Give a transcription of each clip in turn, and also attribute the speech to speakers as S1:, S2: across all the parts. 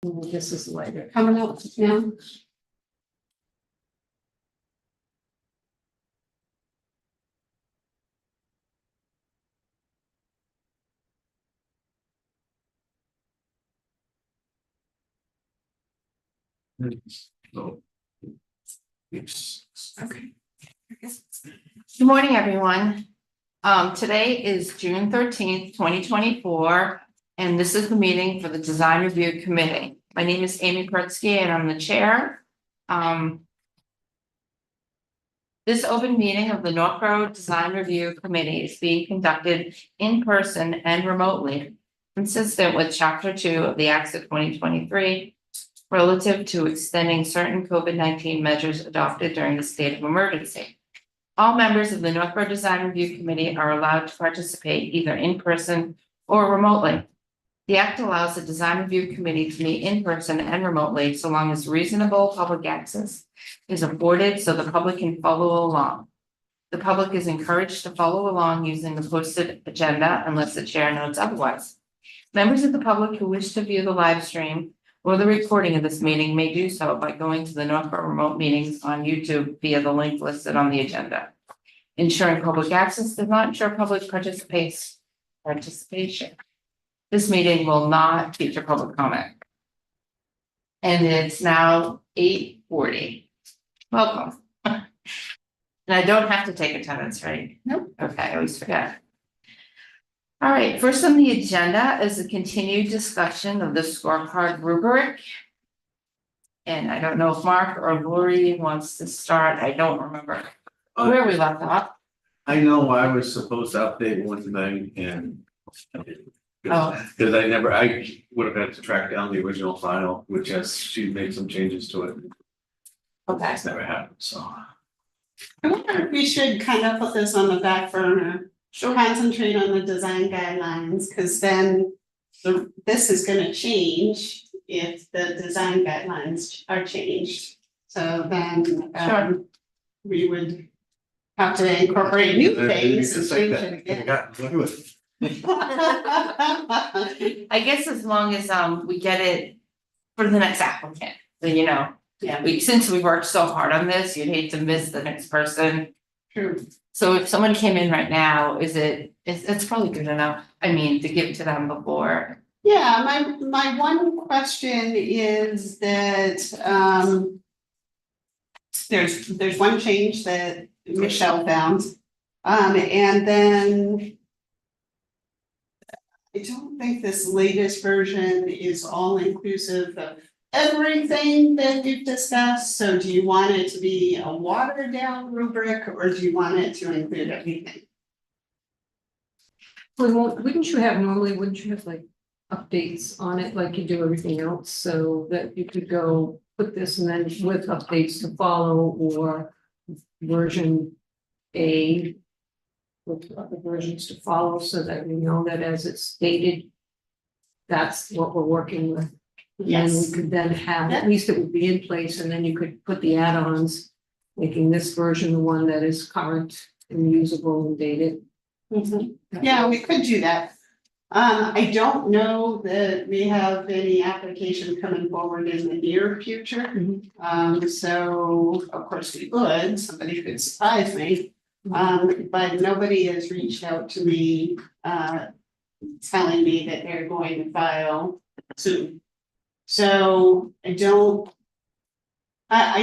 S1: This is later. Coming up now.
S2: So.
S3: Okay. Good morning, everyone. Today is June 13th, 2024, and this is the meeting for the Design Review Committee. My name is Amy Kurtzky, and I'm the chair. This open meeting of the Northborough Design Review Committee is being conducted in person and remotely, consistent with Chapter 2 of the Acts of 2023, relative to extending certain COVID-19 measures adopted during the state of emergency. All members of the Northborough Design Review Committee are allowed to participate either in person or remotely. The Act allows the Design Review Committee to meet in person and remotely so long as reasonable public access is afforded so the public can follow along. The public is encouraged to follow along using the posted agenda unless the chair notes otherwise. Members of the public who wish to view the live stream or the recording of this meeting may do so by going to the Northborough Remote Meetings on YouTube via the link listed on the agenda. Ensuring public access does not ensure public participation. This meeting will not feature public comment. And it's now 8:40. Welcome. And I don't have to take attendance, right?
S1: Nope.
S3: Okay, I always forget. All right, first on the agenda is a continued discussion of the scorecard rubric. And I don't know if Mark or Lori wants to start. I don't remember where we left off.
S2: I know I was supposed to update one thing and.
S3: Oh.
S2: Because I would have had to track down the original file, which she made some changes to it.
S3: Okay.
S2: That's never happened, so.
S1: I wonder if we should kind of put this on the back burner. Concentrate on the design guidelines, because then this is gonna change if the design guidelines are changed. So then
S3: Sure.
S1: we would have to incorporate new things and
S2: It's like
S1: change
S2: that.
S1: it again.
S2: I got through it.
S3: I guess as long as we get it for the next applicant, then
S1: Yeah,
S3: since we worked so hard on this, you'd hate to miss the next person.
S1: true.
S3: So if someone came in right now, it's probably good enough, I mean, to give to them before.
S1: Yeah, my one question is that there's one change that Michelle found. And then I don't think this latest version is all inclusive of everything that we've discussed. So do you want it to be a watered down rubric, or do you want it to include everything?
S4: Well, wouldn't you have like updates on it like you do everything else, so that you could go put this and then with updates to follow, or version A with other versions to follow, so that we know that as it's stated, that's what we're working with. And then we could then have, at least it would be in place, and then you could put the add-ons, making this version the one that is current and usable and dated.
S1: Yeah, we could do that. I don't know that we have any application coming forward in the near future. So of course we would, somebody could surprise me. But nobody has reached out to me, telling me that they're going to file soon. So I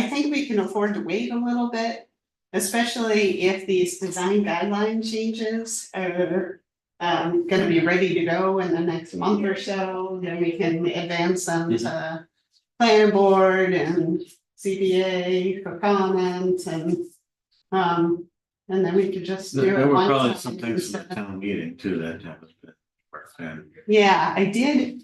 S1: think we can afford to wait a little bit, especially if these design guideline changes are gonna be ready to go in the next month or so. Then we can advance them to planning board and CBA for comment, and then we could just do it.
S2: There were
S1: one
S2: probably
S1: time
S2: some things in
S1: instead
S2: the
S1: of-
S2: town meeting too that happened.
S1: Yeah, I did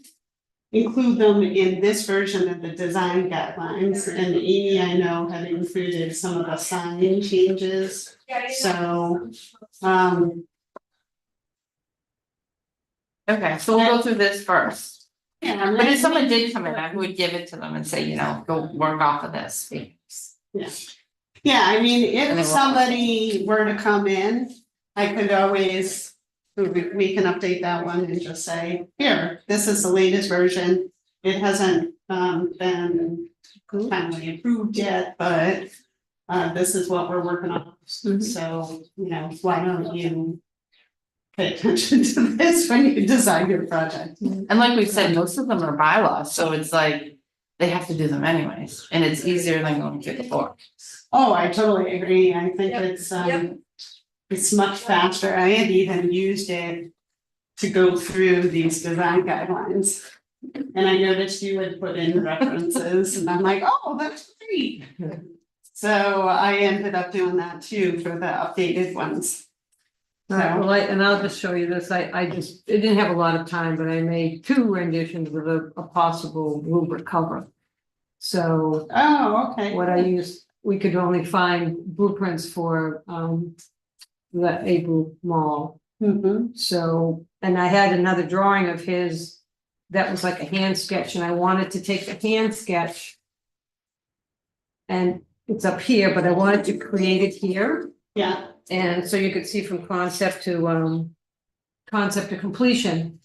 S1: include them in this version of the design guidelines, and Amy, I know, had included some of the sign changes. So,
S3: Okay, so we'll go through this first.
S1: yeah.
S3: But if someone did come in, I would give it to them and say, go work off of this.
S1: Yeah, I mean,
S3: And then
S1: if
S3: we'll-
S1: somebody were to come in, I could always, we can update that one and just say, here, this is the latest version. It hasn't been finally approved yet, but this is what we're working on.
S4: Mhm.
S1: So, why don't you pay attention to this when you design your project?
S3: And like we said, most of them are bylaws, so it's like, they have to do them anyways, and it's easier than going through the book.
S1: Oh, I totally agree. I think
S4: Yep,
S1: it's much faster. I had even used it to go through these design guidelines. And I noticed you had put in references and I'm like, oh, that's great. So I ended up doing that too for the updated ones.
S4: Alright, well, and I'll just show you this, I didn't have a lot of time, but I made 2 renditions with a possible rubric cover. So
S1: Oh, okay.
S4: what I used, we could only find blueprints for, the April Mall.
S1: Mhm.
S4: So, and I had another drawing of his that was like a hand sketch, and I wanted to take the hand sketch. And it's up here, but I wanted to create it here.
S1: Yeah,
S4: And so you could see from concept to completion.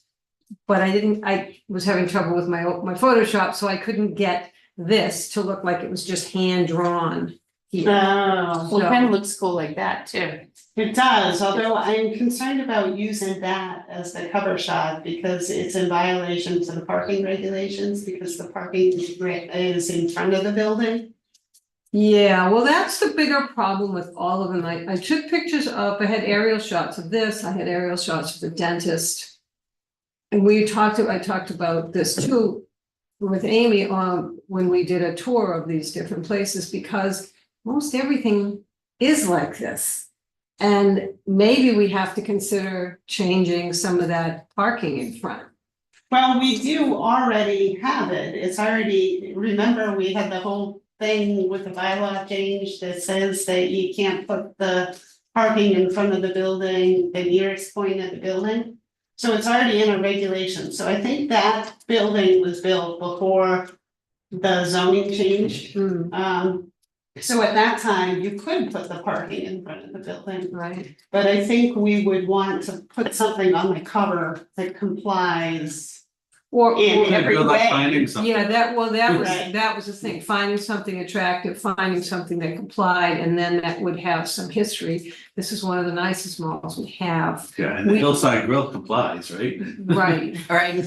S4: But I was having trouble with my Photoshop, so I couldn't get this to look like it was just hand drawn here.
S1: oh,
S3: Well, it kind of looks cool like that too.
S1: it does, although I'm concerned about using that as the cover shot because it's in violation to the parking regulations because the parking is in front of the building.
S4: Yeah, well, that's the bigger problem with all of them. I took pictures of, I had aerial shots of this, I had aerial shots of the dentist. And I talked about this too with Amy when we did a tour of these different places, because most everything is like this. And maybe we have to consider changing some of that parking in front.
S1: Well, we do already have it, it's already, remember, we had the whole thing with the bylaw change that says that you can't put the parking in front of the building, the nearest point of the building. So it's already in a regulation, so I think that building was built before the zoning changed. So at that time, you could put the parking in front of the building,
S4: Right.
S1: but I think we would want to put something on the cover that complies
S4: Or,
S1: in every
S2: Good luck
S1: way.
S2: finding something.
S4: yeah, that was
S1: Right.
S4: the thing, finding something attractive, finding something that complied, and then that would have some history. This is one of the nicest malls we have.
S2: Yeah, and the Hillside Grill complies, right?
S4: Right.
S3: All right,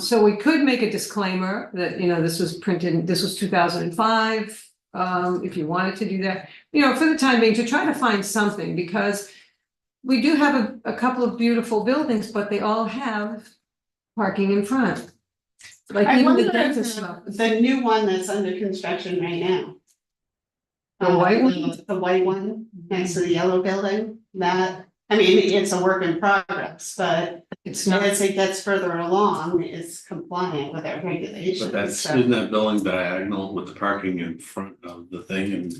S4: So we could make a disclaimer that, this was printed, this was 2005. If you wanted to do that, for the time being, to try to find something, because we do have a couple of beautiful buildings, but they all have parking in front. Like
S1: I
S4: even
S1: wonder
S4: the
S1: if
S4: dentist.
S1: the new one that's under construction right now.
S4: The white one?
S1: The white one next to the yellow building, it's a work in progress, but
S4: It's not,
S1: as it gets further along, it's compliant with our
S2: But
S1: regulations,
S2: that's,
S1: so.
S2: isn't that building diagonal with the parking in front of the thing and,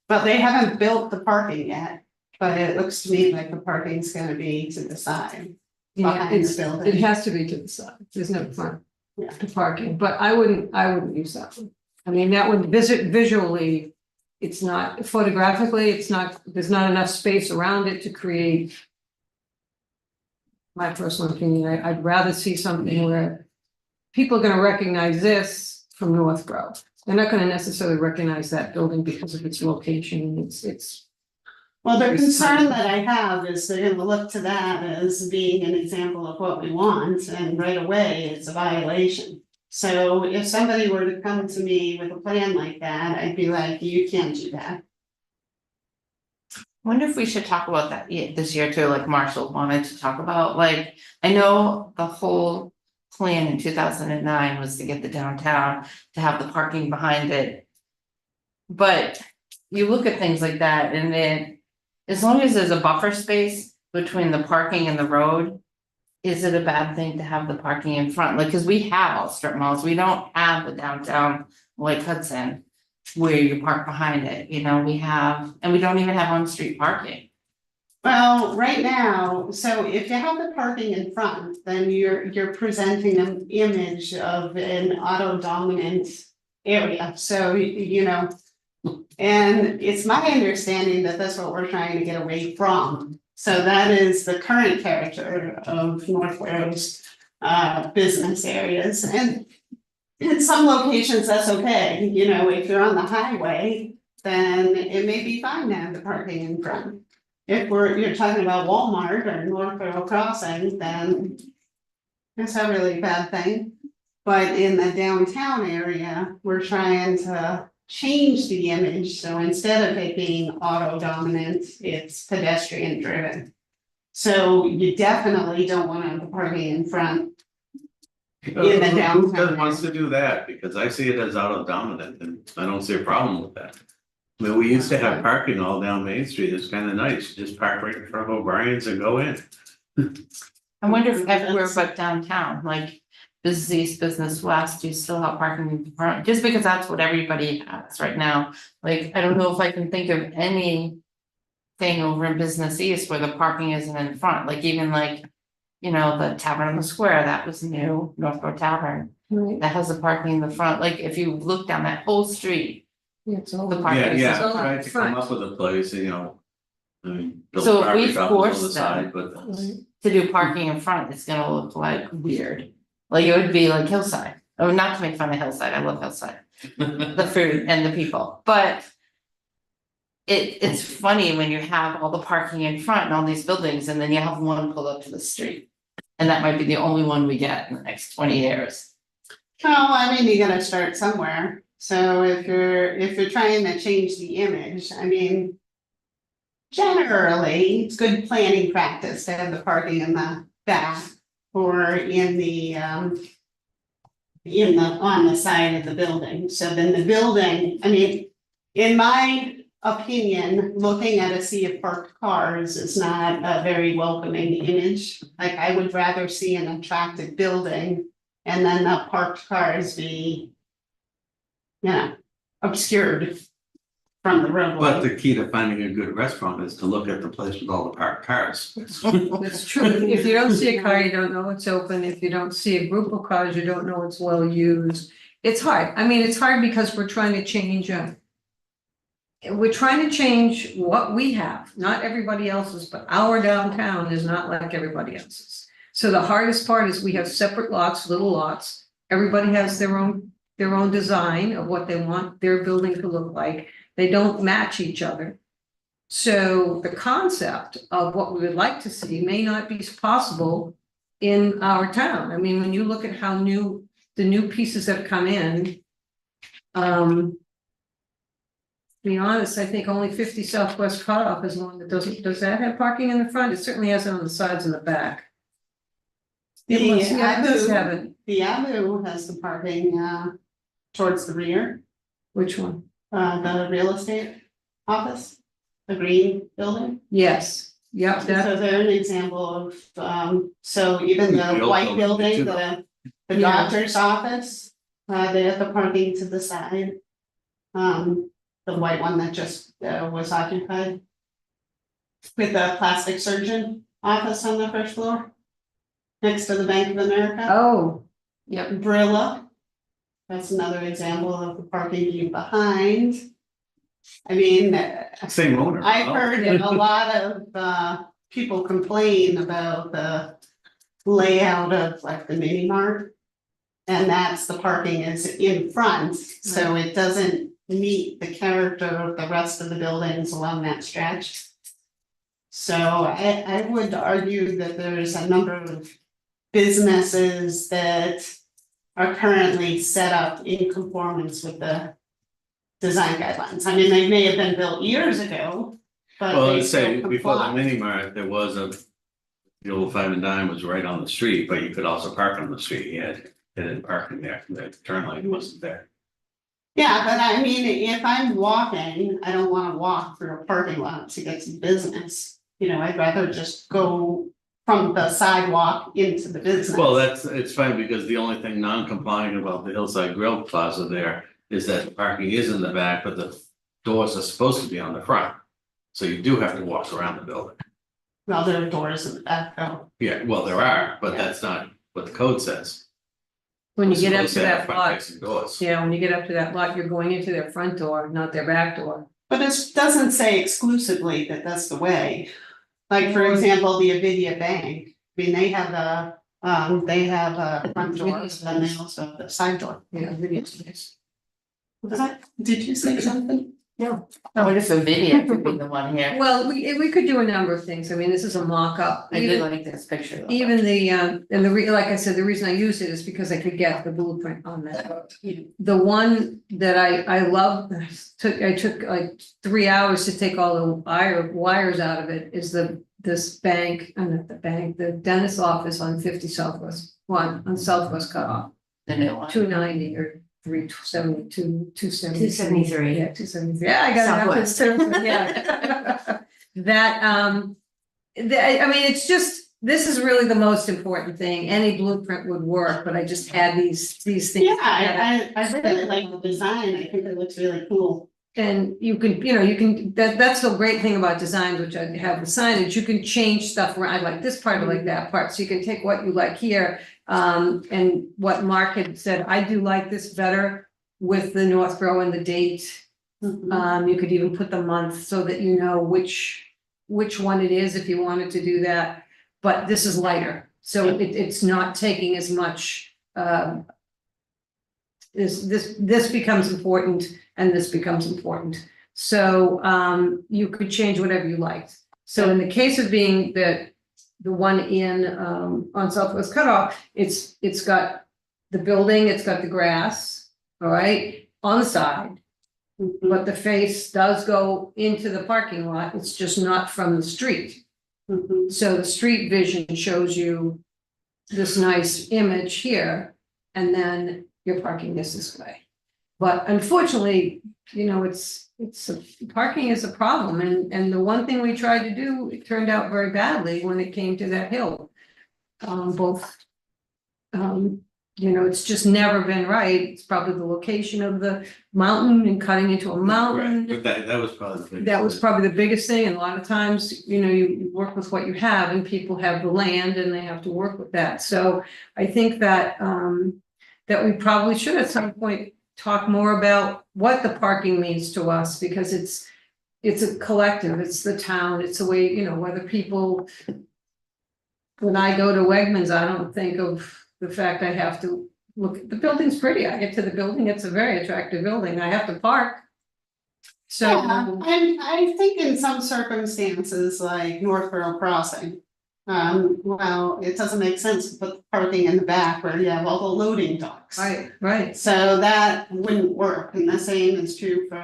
S1: But they haven't built the parking yet, but it looks to me like the parking's gonna be to the side.
S4: yeah,
S1: Behind the
S4: it
S1: building.
S4: has to be to the side, there's no front.
S1: Yeah.
S4: To parking, but I wouldn't use that one. I mean, that would visually, it's not photographically, there's not enough space around it to create. My personal opinion, I'd rather see something where people are gonna recognize this from North Grove. They're not gonna necessarily recognize that building because of its location, it's.
S1: Well, the concern that I have is they're gonna look to that as being an example of what we want, and right away, it's a violation. So if somebody were to come to me with a plan like that, I'd be like, you can't do that.
S3: wonder if we should talk about that this year too, like Marshall wanted to talk about, like, I know the whole plan in 2009 was to get the downtown, to have the parking behind it. But you look at things like that and then, as long as there's a buffer space between the parking and the road, is it a bad thing to have the parking in front? Like, cause we have all strip malls, we don't have the downtown like Hudson, where you park behind it, we have, and we don't even have on-street parking.
S1: Well, right now, so if you have the parking in front, then you're presenting an image of an auto dominant area, so and it's my understanding that that's what we're trying to get away from. So that is the current character of North Ware's business areas, and in some locations, that's okay, you know, if you're on the highway, then it may be fine to have the parking in front. If you're talking about Walmart or Northborough Crossing, then it's a really bad thing. But in the downtown area, we're trying to change the image, so instead of it being auto dominant, it's pedestrian driven. So you definitely don't want to have the parking in front. In the
S2: Who
S1: downtown
S2: wants to do that? Because I see it as auto dominant and I don't see a problem with that. I mean, we used to have parking all down Main Street. It's kind of nice. You just park right in front of O'Brien's and go in.
S3: I wonder if everywhere but downtown, like Business East, Business West, you still have parking in front, just because that's what everybody has right now. Like, I don't know if I can think of any thing over in Business East where the parking isn't in front, like even like, you know, the Tavern on the Square, that was new, Northborough Tavern,
S4: Right,
S3: that has the parking in the front. Like, if you look down that whole street,
S4: yeah, it's all.
S3: the parking
S2: Yeah,
S3: is
S2: yeah,
S4: all
S2: I tried to come
S4: front.
S2: up with a place, you know. I mean, build
S3: So if we
S2: property shops on the
S3: force them-
S2: side, but
S4: Right.
S3: to do parking in front, it's gonna look like weird. Like, it would be like Hillside, oh, not to make fun of Hillside, I love Hillside, the food and the people, but. It's funny when you have all the parking in front and all these buildings, and then you have one pull up to the street. And that might be the only one we get in the next 20 years.
S1: Well, I mean, you gotta start somewhere, so if you're trying to change the image, I mean. Generally, it's good planning practice to have the parking in the back or in the on the side of the building, so then the building, I mean, in my opinion, looking at a sea of parked cars is not a very welcoming image. Like, I would rather see an attractive building and then the parked cars be, you know, obscured from the roadway.
S2: but the key to finding a good restaurant is to look at the place with all the parked cars.
S4: That's true. If you don't see a car, you don't know it's open. If you don't see a group of cars, you don't know it's well used. It's hard. I mean, it's hard because we're trying to change, we're trying to change what we have, not everybody else's, but our downtown is not like everybody else's. So the hardest part is we have separate lots, little lots. Everybody has their own design of what they want their building to look like. They don't match each other. So the concept of what we would like to see may not be possible in our town. I mean, when you look at how the new pieces have come in. To be honest, I think only 50 Southwest Cutoff is one that does that have parking in the front? It certainly has it on the sides and the back.
S1: The
S4: Others
S1: Abu,
S4: have it.
S1: the Abu has the parking towards the rear,
S4: Which one?
S1: the real estate office, the green building.
S4: Yes, yep,
S1: So
S4: that,
S1: they're an example of, so even
S2: The
S1: the
S2: old
S1: white
S2: building,
S1: building,
S2: too.
S1: the
S4: Yeah.
S1: doctor's office, they have the parking to the side. The white one that just was occupied. With the plastic surgeon office on the first floor. Next to the Bank of America.
S4: oh,
S3: Yep,
S1: Brilla. That's another example of the parking being behind. I mean,
S2: Same owner.
S1: I've
S2: oh.
S1: heard a lot of people complain about the layout of like the mini mart. And that's the parking is in front, so it doesn't meet the character of the rest of the buildings along that stretch. So I would argue that there's a number of businesses that are currently set up in conformance with the design guidelines. I mean, they may have been built years ago, but
S2: Well,
S1: they
S2: let's say
S1: still
S2: before the
S1: comply.
S2: mini mart, there was the old Five and Dime was right on the street, but you could also park on the street. You had hidden parking there, the turn lane wasn't there.
S1: Yeah, but I mean, if I'm walking, I don't wanna walk through a parking lot to get to business. You know, I'd rather just go from the sidewalk into the business.
S2: Well, it's fine because the only thing non-compliant about the Hillside Grill Plaza there is that the parking is in the back, but the doors are supposed to be on the front. So you do have to walk around the building.
S1: Well, there are doors in the back though.
S2: Yeah, well, there are, but
S1: Yeah.
S2: that's not what the code says.
S4: when you
S2: It's
S4: get up
S2: supposed
S4: to
S2: have
S4: that
S2: front
S4: lot,
S2: facing doors.
S4: yeah, when you get up to that lot, you're going into their front door, not their back door.
S1: But it doesn't say exclusively that that's the way. Like, for
S4: Well-
S1: example, the Avidia Bank, I mean, they have They have a front door, and they also have a side door.
S4: Yeah, video space.
S1: Was that, did you say something?
S4: No.
S3: Oh, what if the video could be the one here?
S4: Well, we could do a number of things. I mean, this is a mock-up.
S3: I did like this picture. though.
S4: Even the, and like I said, the reason I used it is because I could get the blueprint on that. The one that I love, I took like 3 hours to take all the wires out of it, is this bank, not the bank, the dentist office on 50 Southwest, on Southwest Cutoff,
S3: The new one.
S4: 290 or 372, 273.
S3: 273.
S4: Yeah, 273. Yeah, I got it.
S3: Southwest.
S4: Yeah. That, I mean, it's just, this is really the most important thing. Any blueprint would work, but I just had these things.
S1: Yeah, I really like the design. I think it looks really cool.
S4: And you can, that's the great thing about designs, which I have with signage, you can change stuff around. I like this part, I like that part, so you can take what you like here. And what Mark had said, I do like this better with the Northborough and the date. You could even put the month so that you know which one it is if you wanted to do that. But this is lighter, so it's not taking as much. This becomes important, and this becomes important. So you could change whatever you liked. So in the case of being the one in on Southwest Cutoff, it's got the building, it's got the grass, all right, on the side. But the face does go into the parking lot, it's just not from the street. So the street vision shows you this nice image here, and then you're parking this way. But unfortunately, parking is a problem, and the one thing we tried to do, it turned out very badly when it came to that hill. It's just never been right. It's probably the location of the mountain and cutting into a mountain.
S2: Right, but that was probably the biggest.
S4: That was probably the biggest thing, and a lot of times, you work with what you have, and people have the land and they have to work with that. So I think that that we probably should at some point talk more about what the parking means to us, because it's a collective, it's the town, it's a way, whether people. When I go to Wegmans, I don't think of the fact I have to look at the building's pretty. I get to the building, it's a very attractive building. I have to park. So
S1: And I think in some circumstances, like Northborough Crossing, well, it doesn't make sense to put parking in the back where you have all the loading docks.
S4: right.
S1: So that wouldn't work, and the same is true for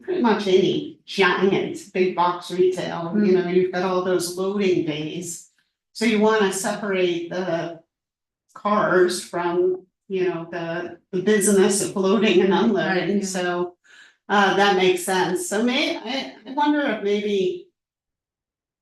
S1: pretty much any giant big box retail, you've got all those loading bays. So you wanna separate the cars from, the business of loading and unloading,
S4: Right.
S1: so that makes sense. So I wonder if maybe,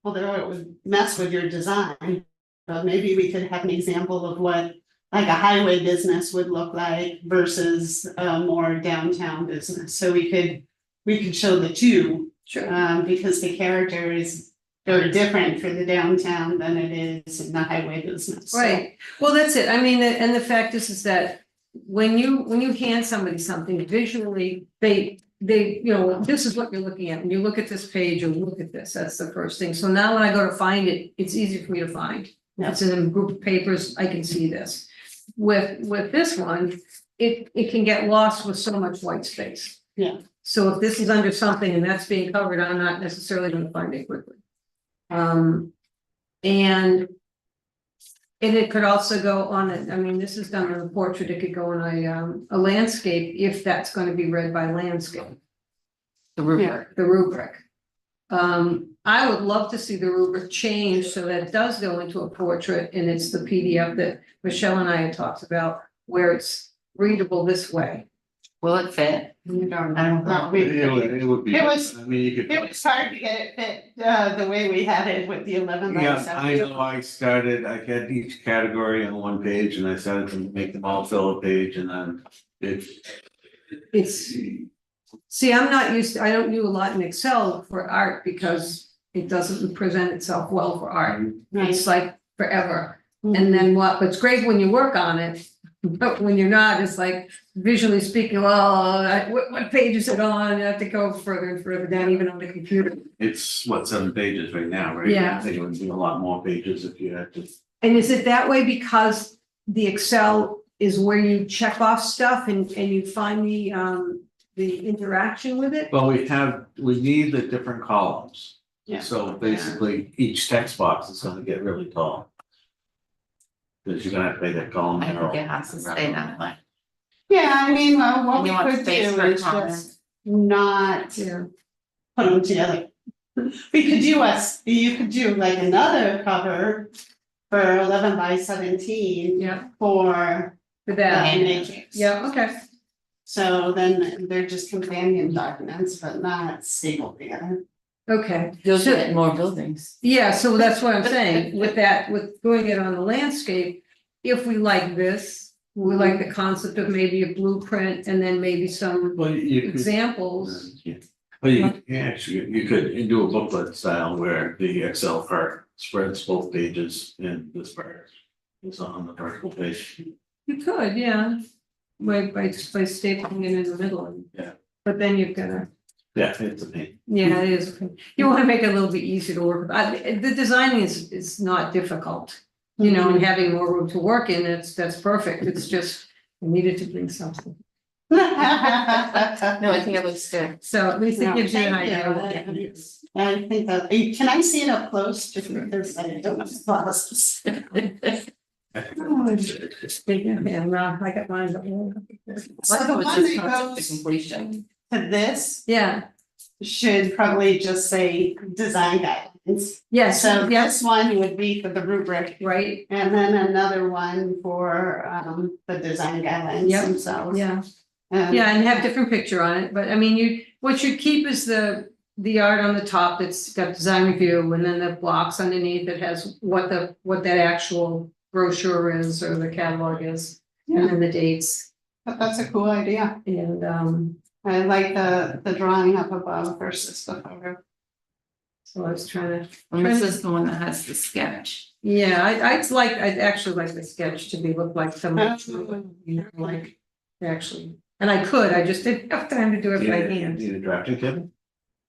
S1: although it would mess with your design, but maybe we could have an example of what like a highway business would look like versus a more downtown business. So we could show the two,
S4: Sure.
S1: because the character is very different for the downtown than it is in the highway business. So-
S4: Right, well, that's it. I mean, and the fact is that when you hand somebody something visually, they, this is what you're looking at. When you look at this page, you look at this, that's the first thing. So now when I go to find it, it's easy for me to find. If it's in a group of papers, I can see this. With this one, it can get lost with so much white space.
S1: Yeah.
S4: So if this is under something and that's being covered, I'm not necessarily gonna find it quickly. And it could also go on this is done on a portrait, it could go on a landscape, if that's gonna be read by landscape.
S3: The rubric.
S4: The rubric. I would love to see the rubric change so that it does go into a portrait, and it's the PDF that Michelle and I had talked about, where it's readable this way.
S3: Will it fit? I don't know.
S2: It would be,
S1: It was-
S2: I mean, you could.
S1: It was hard to get it fit, the way we had it with the 11 by
S2: Yeah,
S1: 7.
S2: I know, I had each category on one page and I started to make them all fill a page and then
S4: It's, see, I don't do a lot in Excel for art because it doesn't present itself well for art. It's like forever. And then what's great when you work on it, but when you're not, it's like visually speaking, what page is it on? You have to go further and further down, even on the computer.
S2: it's 7 pages right now, right?
S4: Yeah.
S2: I think it would be a lot more pages if you had to.
S4: And is it that way because the Excel is where you check off stuff and you find the interaction with it?
S2: Well, we need the different columns.
S1: Yeah.
S2: So basically, each text box is gonna get really tall. Because you're gonna have to make that column
S3: I
S2: narrow.
S3: think it has to stay that way.
S1: Yeah, I mean, what
S3: And
S1: we
S3: you want
S1: could do
S3: space for
S1: is
S3: comments.
S1: just not
S4: Yeah.
S1: put them together. We could you could do like another cover for 11 by 17
S4: Yeah,
S1: for
S4: for
S1: the
S4: that.
S1: matrix.
S4: Yeah, okay.
S1: So then they're just companion documents, but not stapled together.
S4: Okay.
S3: You'll
S4: So-
S3: get more buildings.
S4: Yeah, so that's what I'm saying, with that, with doing it on the landscape, if we like this, we like the concept of maybe a blueprint and then maybe some
S2: Well, you could.
S4: examples.
S2: Yeah. Well, you could do a booklet style where the Excel part spreads both pages and this part is on the vertical page.
S4: You could, yeah, by stapling it in the middle.
S2: Yeah.
S4: But then you've got to,
S2: Yeah, it's a pain.
S4: yeah, it is, you want to make it a little bit easier to work with. The designing is not difficult. You know, and having more room to work in, that's perfect, it's just, I needed to bring something.
S3: No, I think it looks good.
S4: So at least it
S1: No,
S4: gives you an
S1: thank you.
S4: idea of what it is.
S1: I think that, can I see it up close? Just because I don't have glasses.
S4: Yeah, no, I got mine.
S1: So the one
S3: Just
S1: that
S3: concept to
S1: goes
S3: completion.
S1: to this
S4: Yeah,
S1: should probably just say design guidelines.
S4: yes,
S1: So
S4: yes,
S1: this one would be for the rubric,
S4: right,
S1: and then another one for the design guidelines
S4: Yep.
S1: themselves.
S4: yeah, yeah, and have different picture on it, but I mean, what you keep is the art on the top that's got design review, and then the blocks underneath that has what that actual brochure is or the catalog is, and
S1: Yeah,
S4: then the dates,
S1: but that's a cool idea.
S4: and
S1: I like the drawing up above versus the photo.
S4: so I was trying to,
S3: And this is the one that has the sketch.
S4: yeah, I'd actually like the sketch to look like some, you know, like, actually, and I just didn't have time to do it by hand.
S2: Need a drafting table?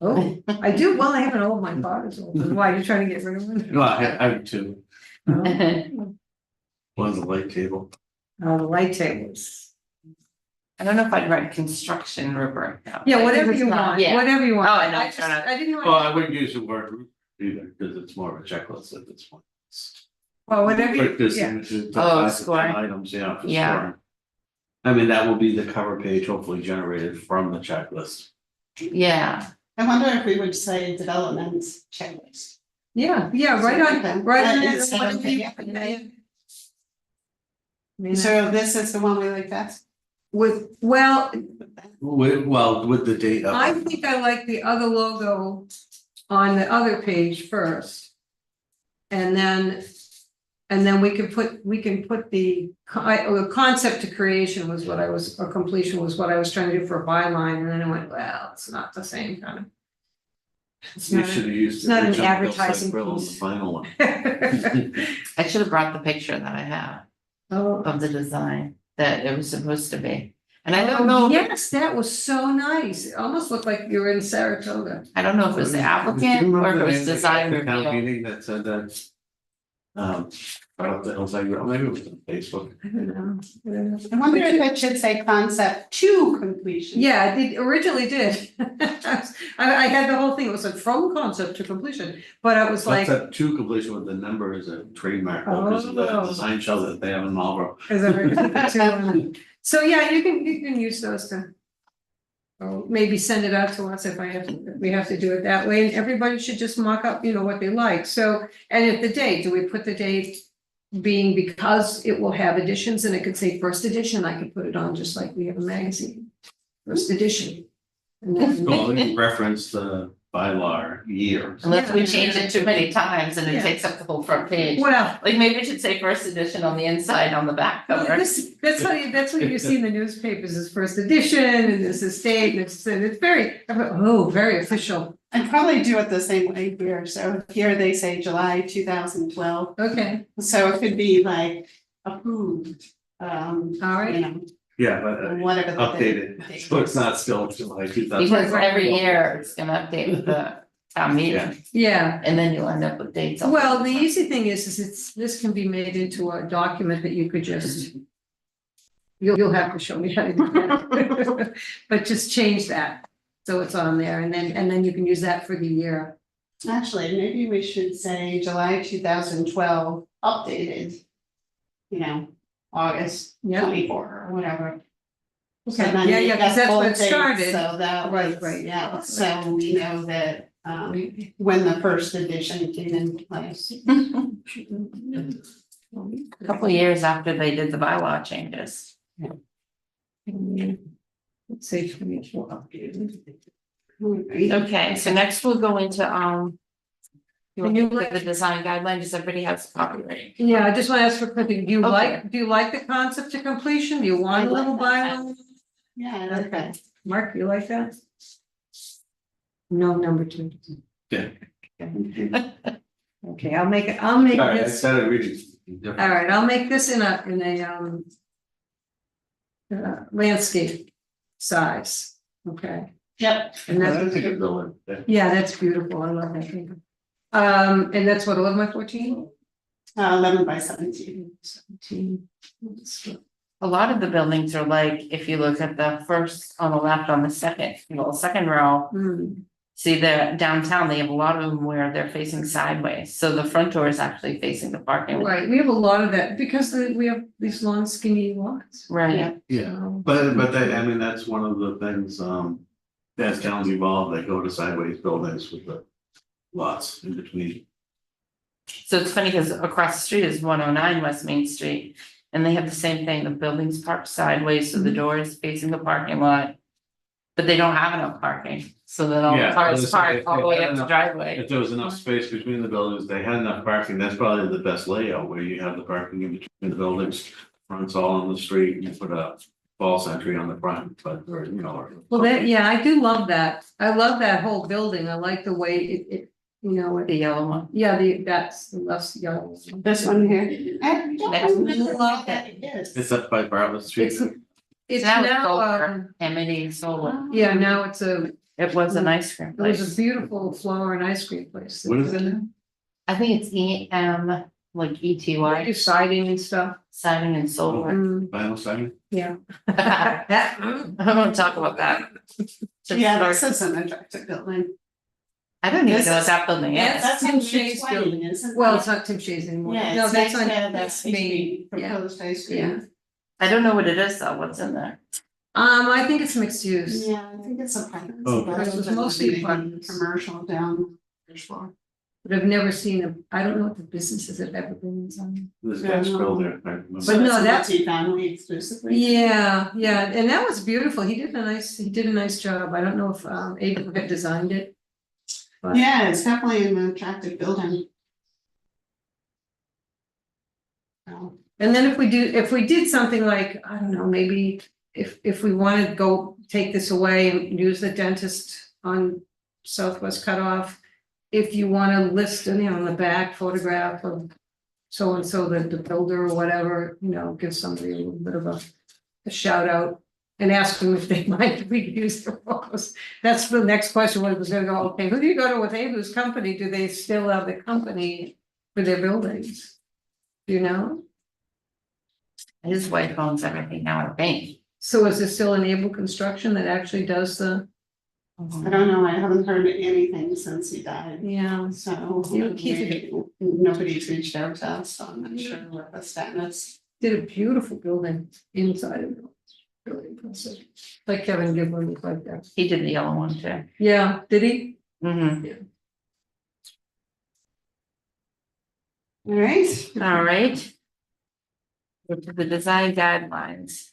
S4: Oh, I do, well, I have an old, my father's old, why, you trying to get rid of one?
S2: No, I have two.
S4: Oh,
S2: One's a light table.
S4: the light tables.
S3: I don't know if I'd write construction rubric. though.
S4: Yeah,
S3: Like,
S4: whatever
S3: it's
S4: you
S3: not-
S4: want,
S3: Yeah,
S4: whatever you want.
S3: Oh, I know,
S4: just-
S3: fair enough.
S4: I didn't
S2: Oh,
S4: want,
S2: I wouldn't use the word root either, because it's more of a checklist at this point.
S4: well, whatever,
S2: Quick
S4: you-
S2: this
S4: yeah,
S2: into
S3: Oh,
S2: classic
S3: scoring.
S2: items, yeah. for
S3: Yeah.
S2: scoring. I mean, that will be the cover page hopefully generated from the checklist.
S3: Yeah,
S1: I wonder if we would say development checklist.
S4: yeah, right on, right on.
S1: It's
S4: that, whatever you-
S1: okay.
S4: I mean,
S1: So this is the one we like best?
S4: with, well,
S2: With the date of.
S4: I think I like the other logo on the other page first. And then we can put the concept to creation was what I was, or completion was what I was trying to do for a byline, and then I went, well, it's not the same kind of. It's
S2: You
S4: not
S2: should have used.
S4: it's not an
S2: the original Hillside
S4: advertising
S2: Grill on the
S4: piece.
S2: final one.
S3: I should have brought the picture that I have
S4: Oh,
S3: of the design that it was supposed to be. And I don't know,
S4: yes, that was so nice, it almost looked like you were in Saratoga.
S3: I don't know if it was the
S2: Do you
S3: applicant
S2: remember
S3: or if it
S2: the
S3: was
S2: name of the
S3: design
S2: town
S3: review.
S2: meeting that said that. About the Hillside Grill, maybe it was on Facebook.
S4: I don't know.
S1: I wonder if it should say concept to completion.
S4: Yeah, it originally did. I had the whole thing, it was like from concept to completion, but I was like,
S2: Concept to completion with the number is a trademark, because of the
S4: Oh.
S2: design show that they have in Marlboro.
S4: is that right? So yeah, you can use those to. Or maybe send it out to us if we have to do it that way, and everybody should just mock up, what they like, so, and if the date, do we put the date? Being because it will have editions and it could say first edition, I could put it on just like we have a magazine, first edition. And then,
S2: Well, you reference the bylaw year.
S3: Unless we
S4: Yeah.
S3: change it too many times and it
S4: Yeah.
S3: takes up the whole front page.
S4: well,
S3: Like maybe it should say first edition on the inside, on the back cover.
S4: that's what you see in the newspapers is first edition, and this is state, and it's very, very official,
S1: I'd probably do it the same way here, so here they say July 2012,
S4: okay,
S1: so it could be like approved.
S4: all right.
S2: Yeah, but
S1: Whatever. the
S2: updated,
S1: date
S2: so it's
S1: is.
S2: not still July 2000.
S3: Because every year it's gonna update with the town meeting,
S4: Yeah,
S3: and then you'll end up with dates. all
S4: well,
S3: over
S4: the
S3: place.
S4: easy thing is this can be made into a document that you could just. You'll have to show me how to do that. But just change that, so it's on there, and then you can use that for the year.
S1: Actually, maybe we should say July 2012 updated. You know, August
S4: Yeah.
S1: 24 or whatever. So
S4: Okay,
S1: then
S4: yeah,
S1: we
S4: yeah, because
S1: got
S4: that's
S1: full
S4: what it
S1: dates,
S4: started.
S1: So that
S4: Right,
S1: was,
S4: right.
S1: yeah, so we know that, when the first edition came into place.
S3: A couple of years after they did the bylaw changes.
S4: Let's say 24 updated.
S3: Okay, so next we'll go into, you
S4: And you
S3: want to
S4: like-
S3: the design guidelines, does everybody have a copy ready?
S4: Yeah, I just want to ask for quickly,
S3: Okay.
S4: do you like the concept to completion? Do you want a little bylaw?
S1: Yeah,
S4: Okay, Mark, you like that? No, number 2.
S2: Yeah.
S4: Okay, I'll make
S2: Sorry, I
S4: this,
S2: started reading.
S4: all right, I'll make this in a landscape size, okay?
S1: Yep.
S4: And that's,
S2: That's a good building. Yeah.
S4: yeah, that's beautiful, I love that thing. And that's what, 11 by 14?
S1: 11 by 17.
S4: 17.
S3: A lot of the buildings are like, if you look at the first on the left, on the second row,
S4: Hmm.
S3: see the downtown, they have a lot of them where they're facing sideways, so the front door is actually facing the parking lot.
S4: Right, we have a lot of that, because we have these long skinny lots.
S3: Right,
S2: Yeah,
S4: So-
S2: but that, I mean, that's one of the things, as towns evolve, they go to sideways buildings with the lots in between.
S3: so it's funny because across the street is 109 West Main Street. And they have the same thing, the building's parked sideways, so the door is facing the parking lot. But they don't have enough parking, so then all the
S2: Yeah,
S3: cars
S2: it's-
S3: park
S2: it-
S3: all the
S2: it
S3: way
S2: had
S3: up the
S2: enough-
S3: driveway.
S2: If there was enough space between the buildings, they had enough parking, that's probably the best layout, where you have the parking in between the buildings. Front's all on the street, you put a false entry on the front, but, or, you know. or-
S4: Well, yeah, I do love that. I love that whole building. I like the way it,
S3: The yellow one.
S4: yeah, that's the less yellow.
S1: This one here. I don't
S3: Next one.
S1: remember what that is.
S2: It's up by Bartlett Street.
S4: It's
S3: So now it's
S4: now,
S3: solar, Amity Solar.
S4: yeah, now it's
S3: It was an ice cream
S4: it was
S3: place.
S4: a beautiful flower and ice cream place.
S2: What is it now?
S3: I think it's EM, like ETY,
S4: Do siding and stuff.
S3: siding and solar.
S4: Mm,
S2: Vinyl siding?
S4: yeah.
S3: I
S4: That,
S3: won't talk about that.
S1: Yeah, this is an attractive building.
S3: I don't even
S1: This
S3: know what
S1: is-
S3: that building is.
S1: That's
S4: Tim
S1: on
S4: Shays
S1: Route
S4: building.
S1: 20, isn't it?
S4: well, it's not Tim Shays anymore.
S1: Yeah,
S4: No,
S1: it's
S4: that's
S1: nice
S4: on,
S1: to have that
S4: that's me. Yeah.
S1: proposed ice cream.
S4: Yeah.
S3: I don't know what it is though, what's in there?
S4: I think it's mixed use.
S1: Yeah, I think it's apartments.
S2: Oh.
S1: but
S4: It was
S1: there's
S4: mostly
S1: maybe
S4: apartments.
S1: Commercial down first floor.
S4: But I've never seen I don't know what the businesses have ever been in.
S2: This guy's
S1: Yeah.
S2: building, I remember.
S4: But
S1: So
S4: no,
S1: it's
S4: that's-
S1: multi-family exclusively.
S4: Yeah, yeah, and that was beautiful. He did a nice job. I don't know if Abe had designed it. But
S1: Yeah, it's definitely an attractive building. So,
S4: and then if we did something like, I don't know, maybe if we wanted to go take this away and use the dentist on Southwest Cutoff. If you wanna list, on the back photograph of so and so, the builder or whatever, give somebody a little bit of a shout out. And ask them if they mind if we use their photos. That's the next question, what was gonna go, okay, who do you go to with Abe's company? Do they still have the company for their buildings? Do you know?
S3: His wife owns everything now, I think.
S4: So is there still an Able Construction that actually does the,
S1: I don't know, I haven't heard anything since he died,
S4: yeah,
S1: so.
S4: You keep it.
S1: Nobody's reached out to us, so I'm not sure what the status.
S4: did a beautiful building inside of it. Really impressive. Like Kevin Gibbon was like that.
S3: He did the yellow one too.
S4: Yeah, did he?
S1: All right.
S3: All right. Go to the design guidelines.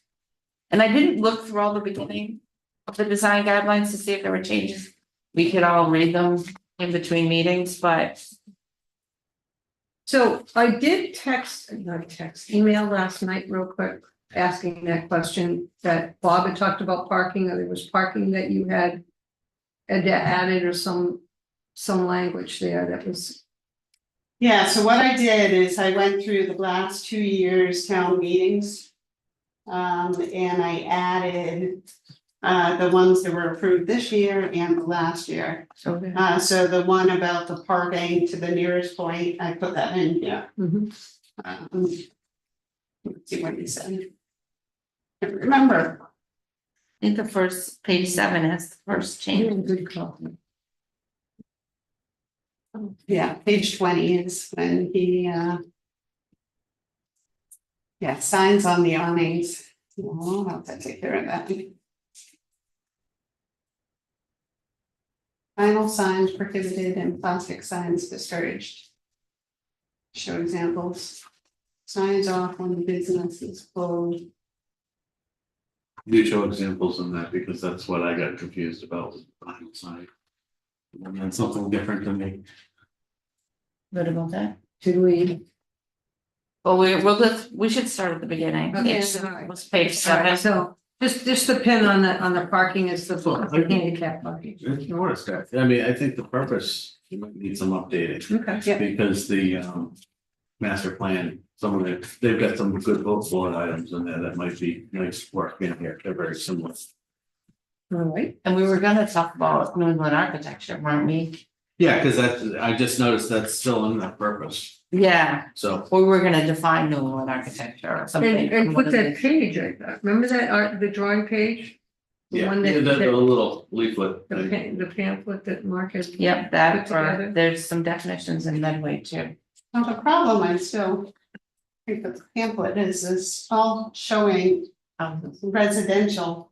S3: And I didn't look through all the beginning of the design guidelines to see if there were changes. We could all read them in between meetings, but
S4: So I did email last night real quick, asking that question that Bob had talked about parking, or there was parking that you had added or some language there that was,
S1: Yeah, so what I did is I went through the last 2 years town meetings. And I added The ones that were approved this year and the last year.
S4: Okay.
S1: So the one about the parking to the nearest point, I put that in, yeah.
S4: Mhm.
S1: Let's see what he said. Can't remember,
S3: I think the first, page 7 has the first change.
S4: Good call.
S1: yeah, page 20 is when he, yeah, signs on the awnings. I'll have to take care of that. Vinyl signs prohibited and plastic signs discouraged. Show examples. Signs off when the business is closed.
S2: You show examples in that because that's what I got confused about with the vinyl sign. And then something different to me.
S3: What about that?
S4: Should we?
S3: Well, we should start at the beginning.
S4: Okay,
S3: Page-
S4: all right.
S3: What's page
S4: All right,
S3: 7?
S4: so just the pin on the parking is the handicap parking.
S2: If you want to start, I mean, I think the purpose, you might need some updating.
S4: Okay.
S1: Yeah.
S2: Because the master plan, some of it, they've got some good bullet items in there that might be nice work in here, they're very similar.
S4: All right.
S3: And we were gonna talk about New England architecture, weren't we?
S2: Yeah, because I just noticed that's still in that purpose,
S3: Yeah,
S2: so.
S3: we were gonna define New England architecture or something.
S4: And put that page like that. Remember that the drawing page? The
S2: Yeah,
S4: one
S2: the
S4: that-
S2: little leaflet.
S4: The pamphlet that Mark has.
S3: Yep, that,
S4: Put together.
S3: there's some definitions in Medway too.
S1: Well, the problem I still think the pamphlet is all showing residential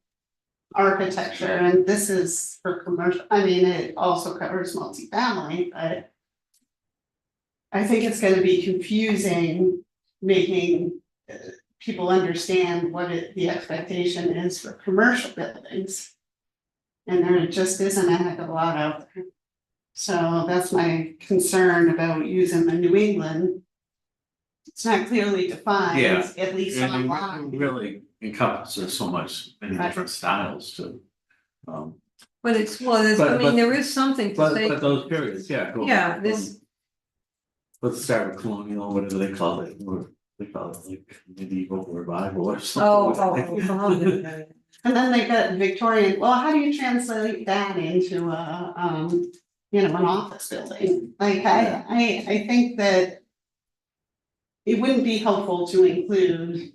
S1: architecture, and this is for commercial, I mean, it also covers multifamily, but I think it's gonna be confusing, making people understand what the expectation is for commercial buildings. And there just isn't a heck of a lot out there. So that's my concern about using the New England. It's not clearly defined,
S2: Yeah.
S1: at least
S2: And
S1: online.
S2: it really encompasses so much in
S1: Right.
S2: different styles too.
S4: But it's, well, there's, I
S2: But-
S4: mean,
S2: but-
S4: there is something to
S2: But
S4: say.
S2: those periods, yeah. go-
S4: Yeah, this-
S2: Let's start with colonial, whatever they call it, or they call it like medieval revival or
S4: Oh,
S2: something.
S4: oh.
S1: And then they got Victorian, well, how do you translate that into an office building? Like, I think that it wouldn't be helpful to include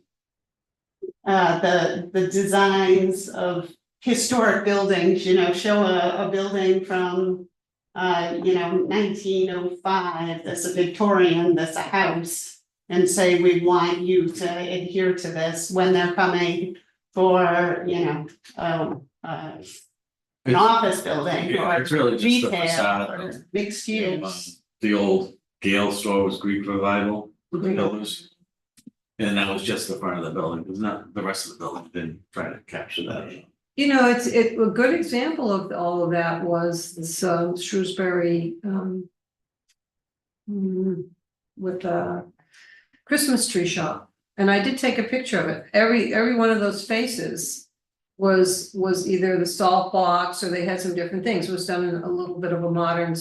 S1: the designs of historic buildings, show a building from 1905, that's a Victorian, that's a house, and say we want you to adhere to this when they're coming for, an office building
S2: Yeah,
S1: or
S2: it's really just the
S1: retail
S2: facade
S1: or
S2: of,
S1: mixed use.
S2: The old Gale store was Greek revival, with the pillars. And that was just the front of the building, it was not, the rest of the building didn't try to capture that.
S4: It's a good example of all of that was this Shrewsbury with the Christmas tree shop. And I did take a picture of it. Every one of those faces was either the salt box or they had some different things. It was done in a little bit of a modern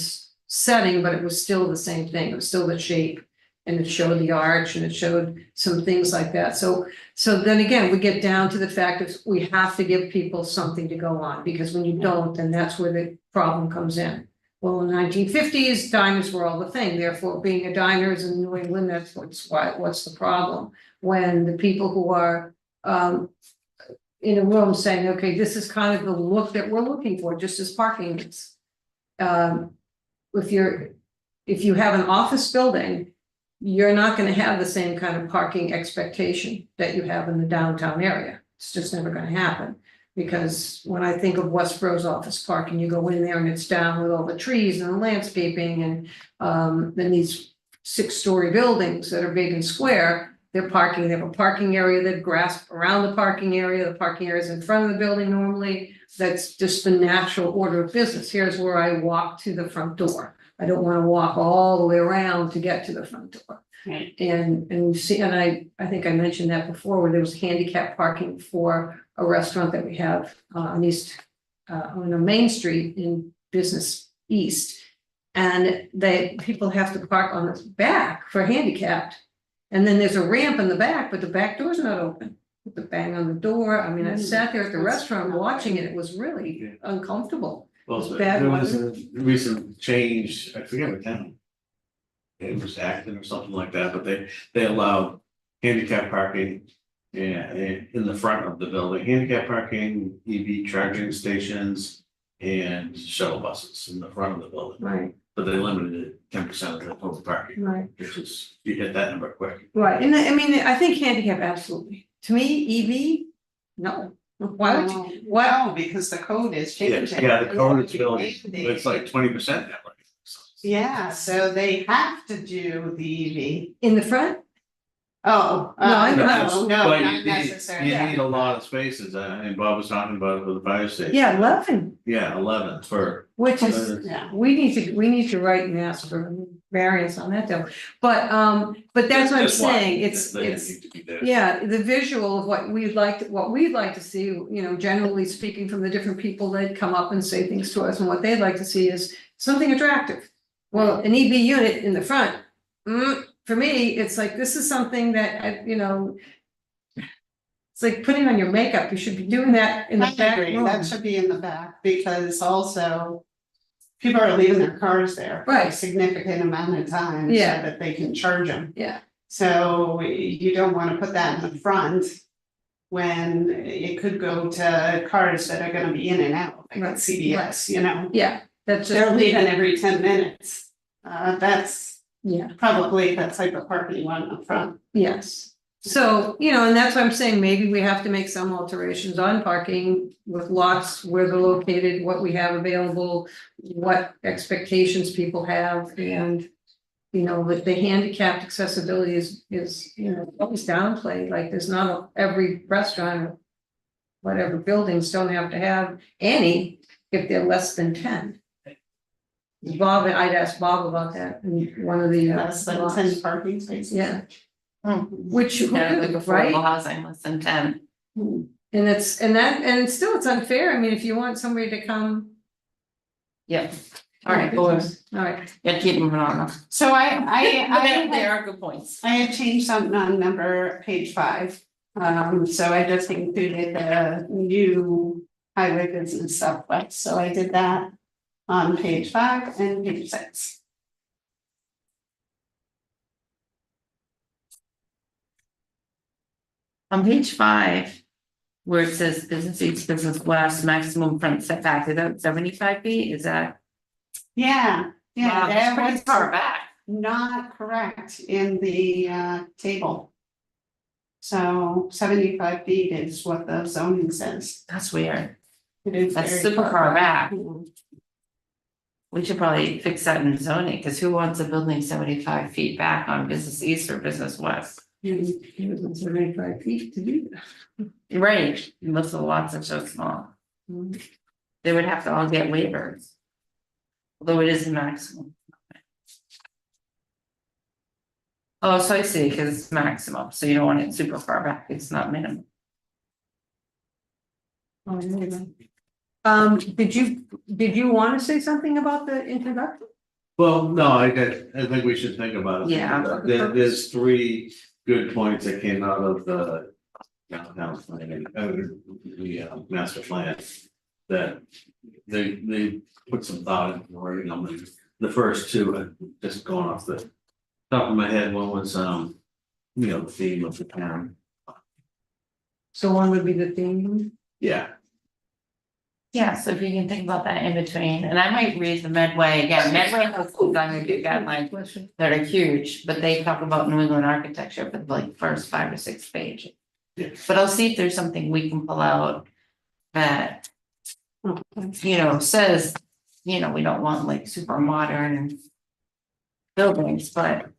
S4: setting, but it was still the same thing. It was still the shape. And it showed the arch and it showed some things like that. So then again, we get down to the fact that we have to give people something to go on, because when you don't, then that's where the problem comes in. Well, in the 1950s, diners were all the thing, therefore being a diner is in New England, that's what's the problem? When the people who are in a room saying, okay, this is kind of the look that we're looking for, just as parking is. If you have an office building, you're not gonna have the same kind of parking expectation that you have in the downtown area. It's just never gonna happen. Because when I think of Westboro's office park and you go in there and it's down with all the trees and the landscaping and then these 6-story buildings that are big and square, they have a parking area, that grass around the parking area is in front of the building normally. That's just the natural order of business. Here's where I walk to the front door. I don't wanna walk all the way around to get to the front door.
S1: Right.
S4: And you see, and I think I mentioned that before, where there was handicap parking for a restaurant that we have on a Main Street in Business East. And people have to park on the back for handicapped. And then there's a ramp in the back, but the back door's not open. with the bang on the door. I mean, I sat there at the restaurant watching it. It was really uncomfortable.
S2: Well,
S4: It's bad
S2: there was
S4: weather.
S2: a recent change, I forget what town. It was Acton or something like that, but they allowed handicap parking. Yeah, in the front of the building, handicap parking, EV charging stations. And shuttle buses in the front of the building,
S4: Right,
S2: but they limited it 10% of the total parking,
S4: right,
S2: which is, you hit that number quick.
S4: right. And I mean, I think handicap, absolutely. To me, EV, no. Why would you?
S1: Wow, because the code is changing.
S2: Yeah, the code is building,
S1: Mandated.
S2: it's like 20% now.
S1: Yeah, so they have to do the
S4: In the front?
S1: EV. Oh,
S4: No, I know.
S1: no,
S2: But
S1: not
S2: you
S1: necessarily.
S2: need a lot of spaces, and Bob was talking about it for the fire station.
S4: Yeah, 11,
S2: Yeah, 11 for.
S4: which is,
S1: Yeah.
S4: we need to write and ask for variance on that though. But that's what I'm
S2: Just one.
S4: saying, it's,
S2: They need to be there.
S4: yeah, the visual of what we'd like to see, you know, generally speaking from the different people that come up and say things to us, and what they'd like to see is something attractive. Well, an EV unit in the front, for me, it's like, this is something that, you know, it's like putting on your makeup, you should be doing that in the
S1: I
S4: back
S1: agree,
S4: room.
S1: that should be in the back, because also people are leaving their cars there for a
S4: Right.
S1: significant amount of time so
S4: Yeah.
S1: that they can charge them.
S4: Yeah,
S1: So you don't wanna put that in the front when it could go to cars that are gonna be in and out, like
S4: Right.
S1: at CVS, you know?
S4: yeah, that's just.
S1: They're leaving every 10 minutes. That's
S4: Yeah,
S1: probably that type of parking you want up front.
S4: yes. So, you know, and that's what I'm saying, maybe we have to make some alterations on parking with lots where they're located, what we have available, what expectations people have, and you know, that the handicapped accessibility is, you know, always downplayed, like there's not every restaurant or whatever buildings don't have to have any if they're less than 10. Bob, I'd asked Bob about that in one of the
S1: Less than
S4: lots.
S1: 10 parking spaces.
S4: Yeah,
S3: Hmm.
S4: which, who
S3: Yeah, like
S4: could,
S3: affordable
S4: right?
S3: housing, less than 10.
S4: And still it's unfair, I mean, if you want somebody to come.
S3: Yeah, all right, go ahead.
S4: All right,
S3: Yeah, keep moving on.
S1: So I
S3: There are good points.
S1: I had changed something on page 5. So I just included the new highway business southwest, so I did that on page 5 and page 6.
S3: On page 5, where it says business east, business west, maximum front setback, is that 75 feet, is that?
S1: Yeah,
S3: Wow, that's
S1: that
S3: pretty
S1: was
S3: far back.
S1: not correct in the table. So 75 feet is what the zoning says.
S3: That's weird.
S1: It is
S3: That's
S1: very
S3: super far back.
S1: Mhm.
S3: We should probably fix that in zoning, because who wants a building 75 feet back on business east or business west?
S4: it was 75 feet to do that.
S3: Right, most of the lots are so small. They would have to all get waivers. Although it is a maximum. Oh, so I see, because it's maximum, so you don't want it super far back, it's not minimum.
S4: Oh, there you go. Did you want to say something about the introduction?
S2: Well, no, I think we should think about it.
S3: Yeah.
S2: There's 3 good points that came out of the downtown planning, the master plan. That they put some thought into wording on them. The first 2, just going off the top of my head, one was you know, the theme of the town.
S4: So one would be the theme.
S2: Yeah,
S3: Yeah, so if you can think about that in between, and I might read the Medway again, Medway has design review guidelines that are huge, but they talk about New England architecture for like first 5 or 6 pages.
S2: Yeah.
S3: But I'll see if there's something we can pull out that, you know, says, you know, we don't want like super modern buildings, but.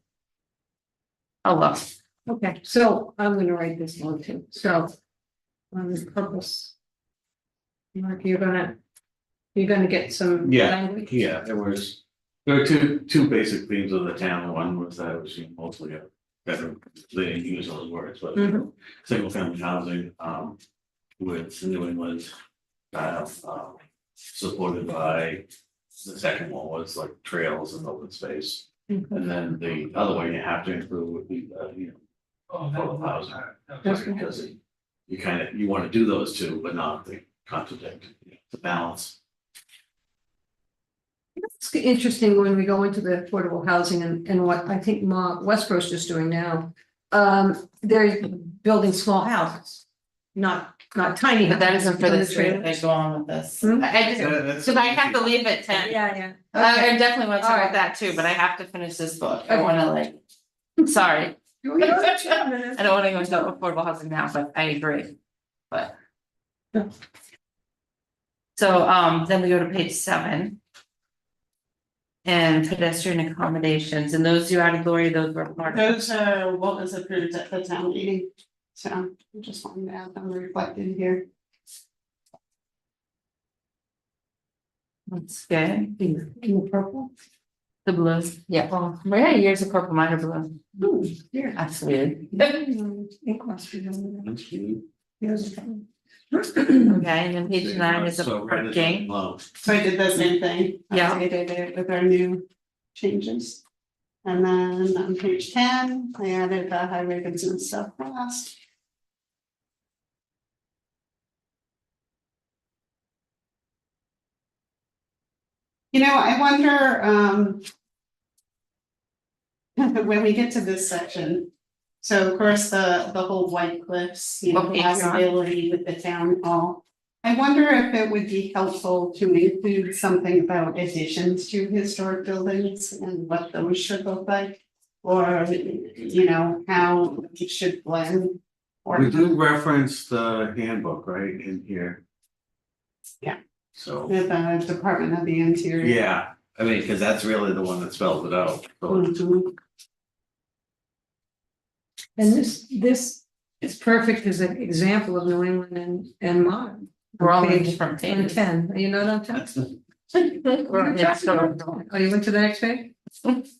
S3: Oh, look,
S4: Okay, so I'm gonna write this one too, so. On this purpose. Mark, you're gonna get some
S2: Yeah.
S4: language?
S2: yeah, there were two basic themes of the town. One was that it was mostly a better, they didn't use those words, but
S4: Mhm.
S2: single family housing, with New England. Supported by, the second one was like trails and open space.
S4: Mhm.
S2: And then the other one you have to include would be, you know, affordable housing.
S4: Okay.
S2: Because you wanna do those two, but not they contradict, the balance.
S4: It's interesting when we go into the affordable housing and what I think Westboro's just doing now. They're building small houses, not tiny.
S3: But that
S4: houses,
S3: isn't for
S4: on
S3: the street I
S4: trailers.
S3: go on with this.
S4: Hmm?
S3: I just,
S2: That's-
S3: cause I have to leave at 10.
S4: Yeah.
S3: I definitely want to talk
S4: All right.
S3: about that too, but I have to finish this book. I
S4: Okay.
S3: wanna like, sorry.
S4: You don't have 2 minutes.
S3: I don't wanna go into affordable housing now, but I agree, but.
S4: Yeah.
S3: So, then we go to page 7. And pedestrian accommodations, and those you added, Lori, those were part of.
S1: Those are what was approved at the town meeting, so I just wanted to have them reflected here.
S3: That's good.
S4: In the purple.
S3: The blue, yeah, well, yeah, yours are purple, mine are blue,
S4: Ooh, here.
S3: absolutely.
S4: Ink mustard on there.
S2: That's cute.
S4: Here's a phone.
S3: Okay, and then page 9 is a
S2: So right as
S3: parking.
S2: low.
S1: So I did the same thing.
S3: Yeah.
S1: Updated it with our new changes. And then on page 10, I added the highway business stuff last. You know, I wonder, when we get to this section. So of course, the whole White Cliffs, you know,
S3: What page you on?
S1: possibility with the town hall. I wonder if it would be helpful to include something about additions to historic buildings and what those should look like. Or, you know, how it should blend. Or
S2: We do reference the handbook, right, in here.
S1: Yeah.
S2: So,
S1: with the Department of the Interior.
S2: yeah, I mean, cause that's really the one that spells it out. So
S1: Mhm.
S4: And this is perfect as an example of New England and modern.
S3: We're all on
S4: Page
S3: different
S4: on
S3: pages.
S4: 10, are you not on 10?
S2: that's,
S3: We're on historic.
S4: Oh, you went to the next page?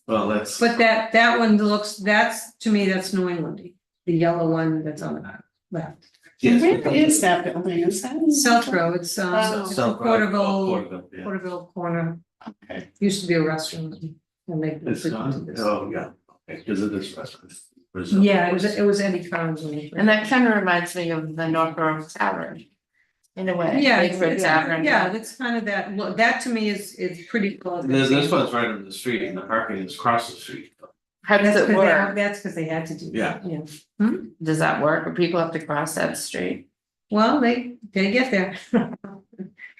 S2: well, that's,
S4: But that one looks, that's, to me, that's New England, the yellow one that's on the left.
S1: And
S2: yes.
S1: where is that building? Is that? in-
S4: South Row, it's
S1: Oh.
S2: South Road,
S4: Porterville,
S2: Porterville, yeah.
S4: Porterville corner,
S1: Okay.
S4: used to be a restaurant. And they.
S2: It's gone, oh, yeah, okay, cause of this restaurant.
S4: Yeah, it was Eddie Collins.
S3: And that kind of reminds me of the North Grove Tavern. In a way.
S4: Yeah,
S3: Bigfoot Tavern.
S4: yeah, that's kind of that, look, that to me is pretty close.
S2: This one's right on the street and the parking is across the street.
S3: How does it work?
S4: That's because they had to do.
S2: Yeah.
S4: that, Yeah,
S3: Does that work? Or people have to cross that street?
S4: well, they get there.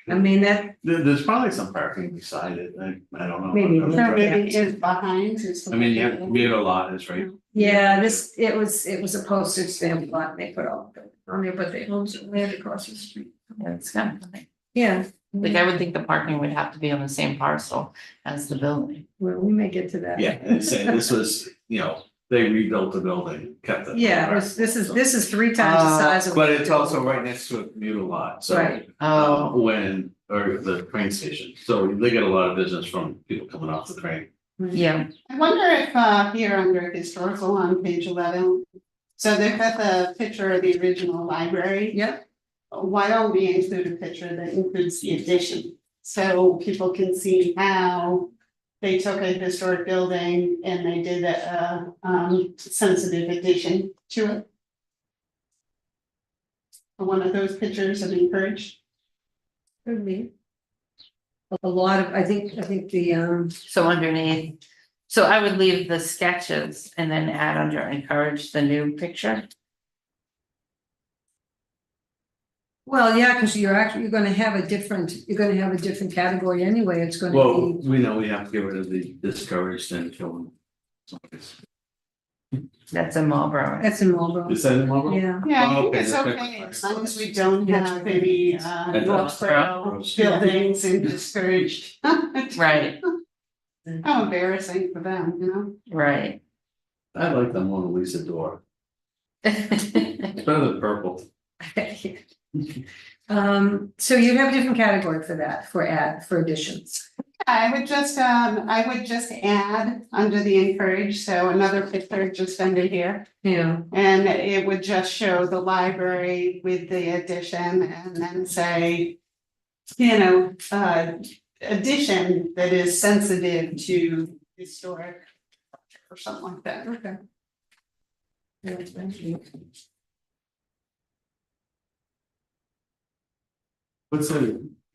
S4: I mean, that,
S2: There's probably some parking beside it, I don't know.
S4: Maybe.
S1: So maybe is behind is.
S2: I mean, you have, meter lot is right,
S4: yeah, it was a postage stamp lot, and they put all on there, but they own some land across the street.
S3: Yeah, it's kind of funny.
S4: Yeah.
S3: Like I would think the parking would have to be on the same parcel as the building.
S4: Well, we may get to that.
S2: yeah, and say this was, they rebuilt the building, kept it.
S4: Yeah, this is 3 times the size of.
S2: But it's also right next to a commuter lot, so.
S4: Right.
S3: Oh.
S2: Or the train station, so they get a lot of business from people coming off the train.
S3: Yeah,
S1: I wonder if here under historical on page 11, so they've got the picture of the original library.
S4: Yeah,
S1: Why don't we include a picture that includes the addition? So people can see how they took a historic building and they did a sensitive addition to it. One of those pictures of encouraged.
S4: could be. A lot of, I think the,
S3: so underneath, so I would leave the sketches and then add under encourage the new picture.
S4: well, yeah, because you're gonna have a different category anyway, it's gonna
S2: Well,
S4: be.
S2: we know we have to get rid of the discouraged and killing.
S3: That's in Marlboro.
S4: That's in Marlboro,
S2: Is that in Marlboro?
S4: yeah.
S1: Yeah, I
S2: Oh,
S1: think
S2: okay,
S1: it's
S2: that's
S1: okay,
S2: right.
S1: as long as we don't
S4: That's
S1: have
S4: right.
S1: any
S2: That's
S1: Northborough buildings and discouraged.
S3: Right,
S1: How embarrassing for them, you know?
S3: right.
S2: I like the Mona Lisa door, it's better than purple.
S4: So you have a different category for that, for additions.
S1: I would just add under the encourage, so another picture just under here.
S4: Yeah,
S1: And it would just show the library with the addition and then say, addition that is sensitive to historic or something like that.
S4: okay.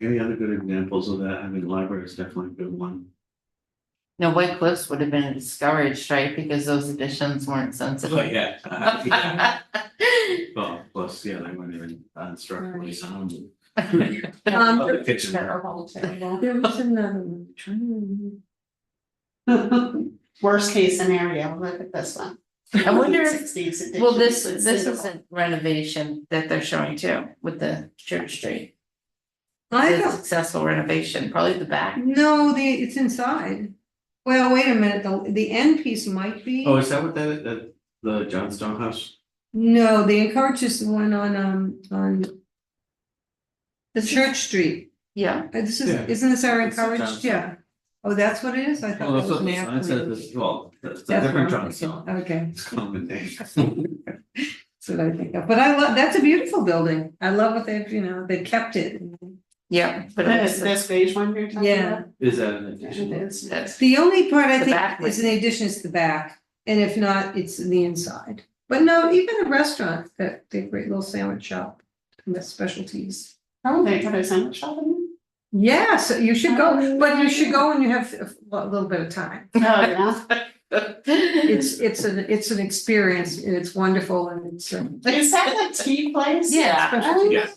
S2: Any other good examples of that? I mean, library is definitely a good one.
S3: No, White Cliffs would have been discouraged, right, because those additions weren't sensitive.
S2: Oh, yeah. Yeah. Well, plus, yeah, they weren't even structurally sound. The kitchen.
S1: Terrible, terrible.
S4: There was another one, trying to
S1: Worst case scenario, look at this one.
S3: I wonder if-
S1: 60s edition,
S3: Well, this
S1: it's
S3: isn't
S1: cinderella.
S3: renovation that they're showing too, with the Church Street.
S4: I
S3: It's a
S4: don't,
S3: successful renovation, probably the back.
S4: no, it's inside. Well, wait a minute, the end piece might be.
S2: Oh, is that what that, the Johnstone house?
S4: No, the Encourage is the one on the Church Street.
S3: Yeah,
S4: This is,
S2: Yeah.
S4: isn't this our
S2: It's the
S4: Encourage?
S2: Johnstone.
S4: Yeah. Oh, that's what it is? I thought
S2: Well,
S4: that
S2: that's
S4: was
S2: what the sign says,
S4: Mac.
S2: it's, well, that's a
S4: That's
S2: different
S4: what I'm thinking.
S2: Johnstone.
S4: Okay,
S2: It's common name.
S4: that's what I think of, but I love, that's a beautiful building, I love what they've kept it.
S3: yeah, but
S1: This beige one you're talking
S4: Yeah.
S1: about?
S2: Is that an
S1: Yeah,
S2: addition?
S1: it is.
S3: that's,
S4: The only part I
S3: The back
S4: think is
S3: might
S4: in addition is the back, and if not, it's the inside. But no, even a restaurant, that they great little sandwich shop, and the specialties.
S1: Oh, they got a sandwich shop in
S4: Yeah, so you should go, but you should go when you have a little bit of time.
S1: there? Oh, yeah.
S4: It's an experience, and it's wonderful, and it's.
S1: Is that the tea place?
S3: Yeah.
S1: Oh,
S2: Yeah.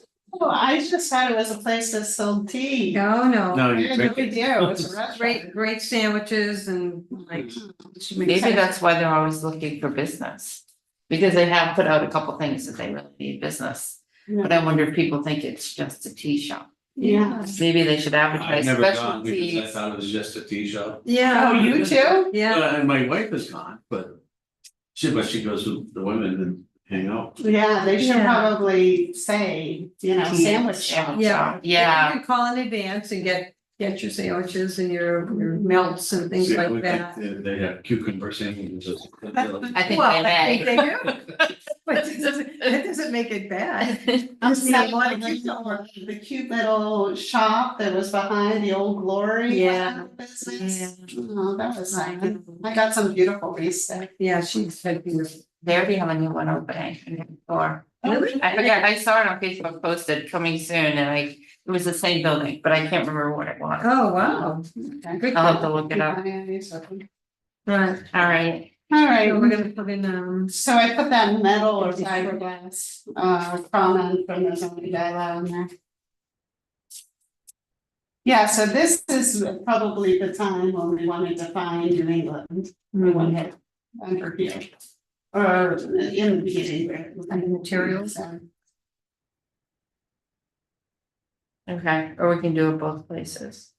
S1: oh, I just thought it was a place that sold tea.
S4: No, no.
S2: No,
S1: I
S2: you
S1: had no
S2: drink it.
S1: idea, it's a restaurant.
S4: Great sandwiches and like. she makes
S3: maybe
S4: sense.
S3: that's why they're always looking for business. Because they have put out a couple things that they really need business, but I wonder if people think it's just a tea shop.
S1: Yeah.
S3: Maybe they should
S2: I've
S3: advertise
S2: never gone because I
S3: specialties.
S2: thought it was just a tea shop.
S4: Yeah.
S1: Oh, you too?
S4: Yeah,
S2: And my wife is gone, but she goes with the women and hang out.
S1: Yeah, they should
S4: Yeah.
S1: probably say, sandwich shop.
S4: yeah.
S3: Yeah.
S4: You can call in advance and get your sandwiches and your melts and things
S2: See,
S4: like
S2: we
S4: that.
S2: think They have cucumber sandwiches.
S3: I think
S4: Well,
S3: they
S4: I think
S3: may.
S4: they do. But it doesn't make it bad.
S1: I'm
S4: Just need one
S1: the cute little shop that was behind the Old Glory.
S4: Yeah.
S1: Business. Oh, that was nice. I got some beautiful wreaths there.
S4: Yeah, she's had beautiful.
S3: They already have a new one opening in the store.
S4: Really?
S3: I forgot, I saw it on Facebook posted coming soon and it was the same building, but I can't remember what it was.
S4: Oh, wow. Good.
S3: I'll have to look it up.
S4: Right.
S3: All right,
S1: All right,
S4: So we're gonna put in,
S1: so I put that metal or fiberglass, comment from the zoning bylaw in there. Yeah, so this is probably the time when we wanted to find New England, we wanted under here. Or in the beginning.
S4: And the materials.
S3: okay, or we can do it both places.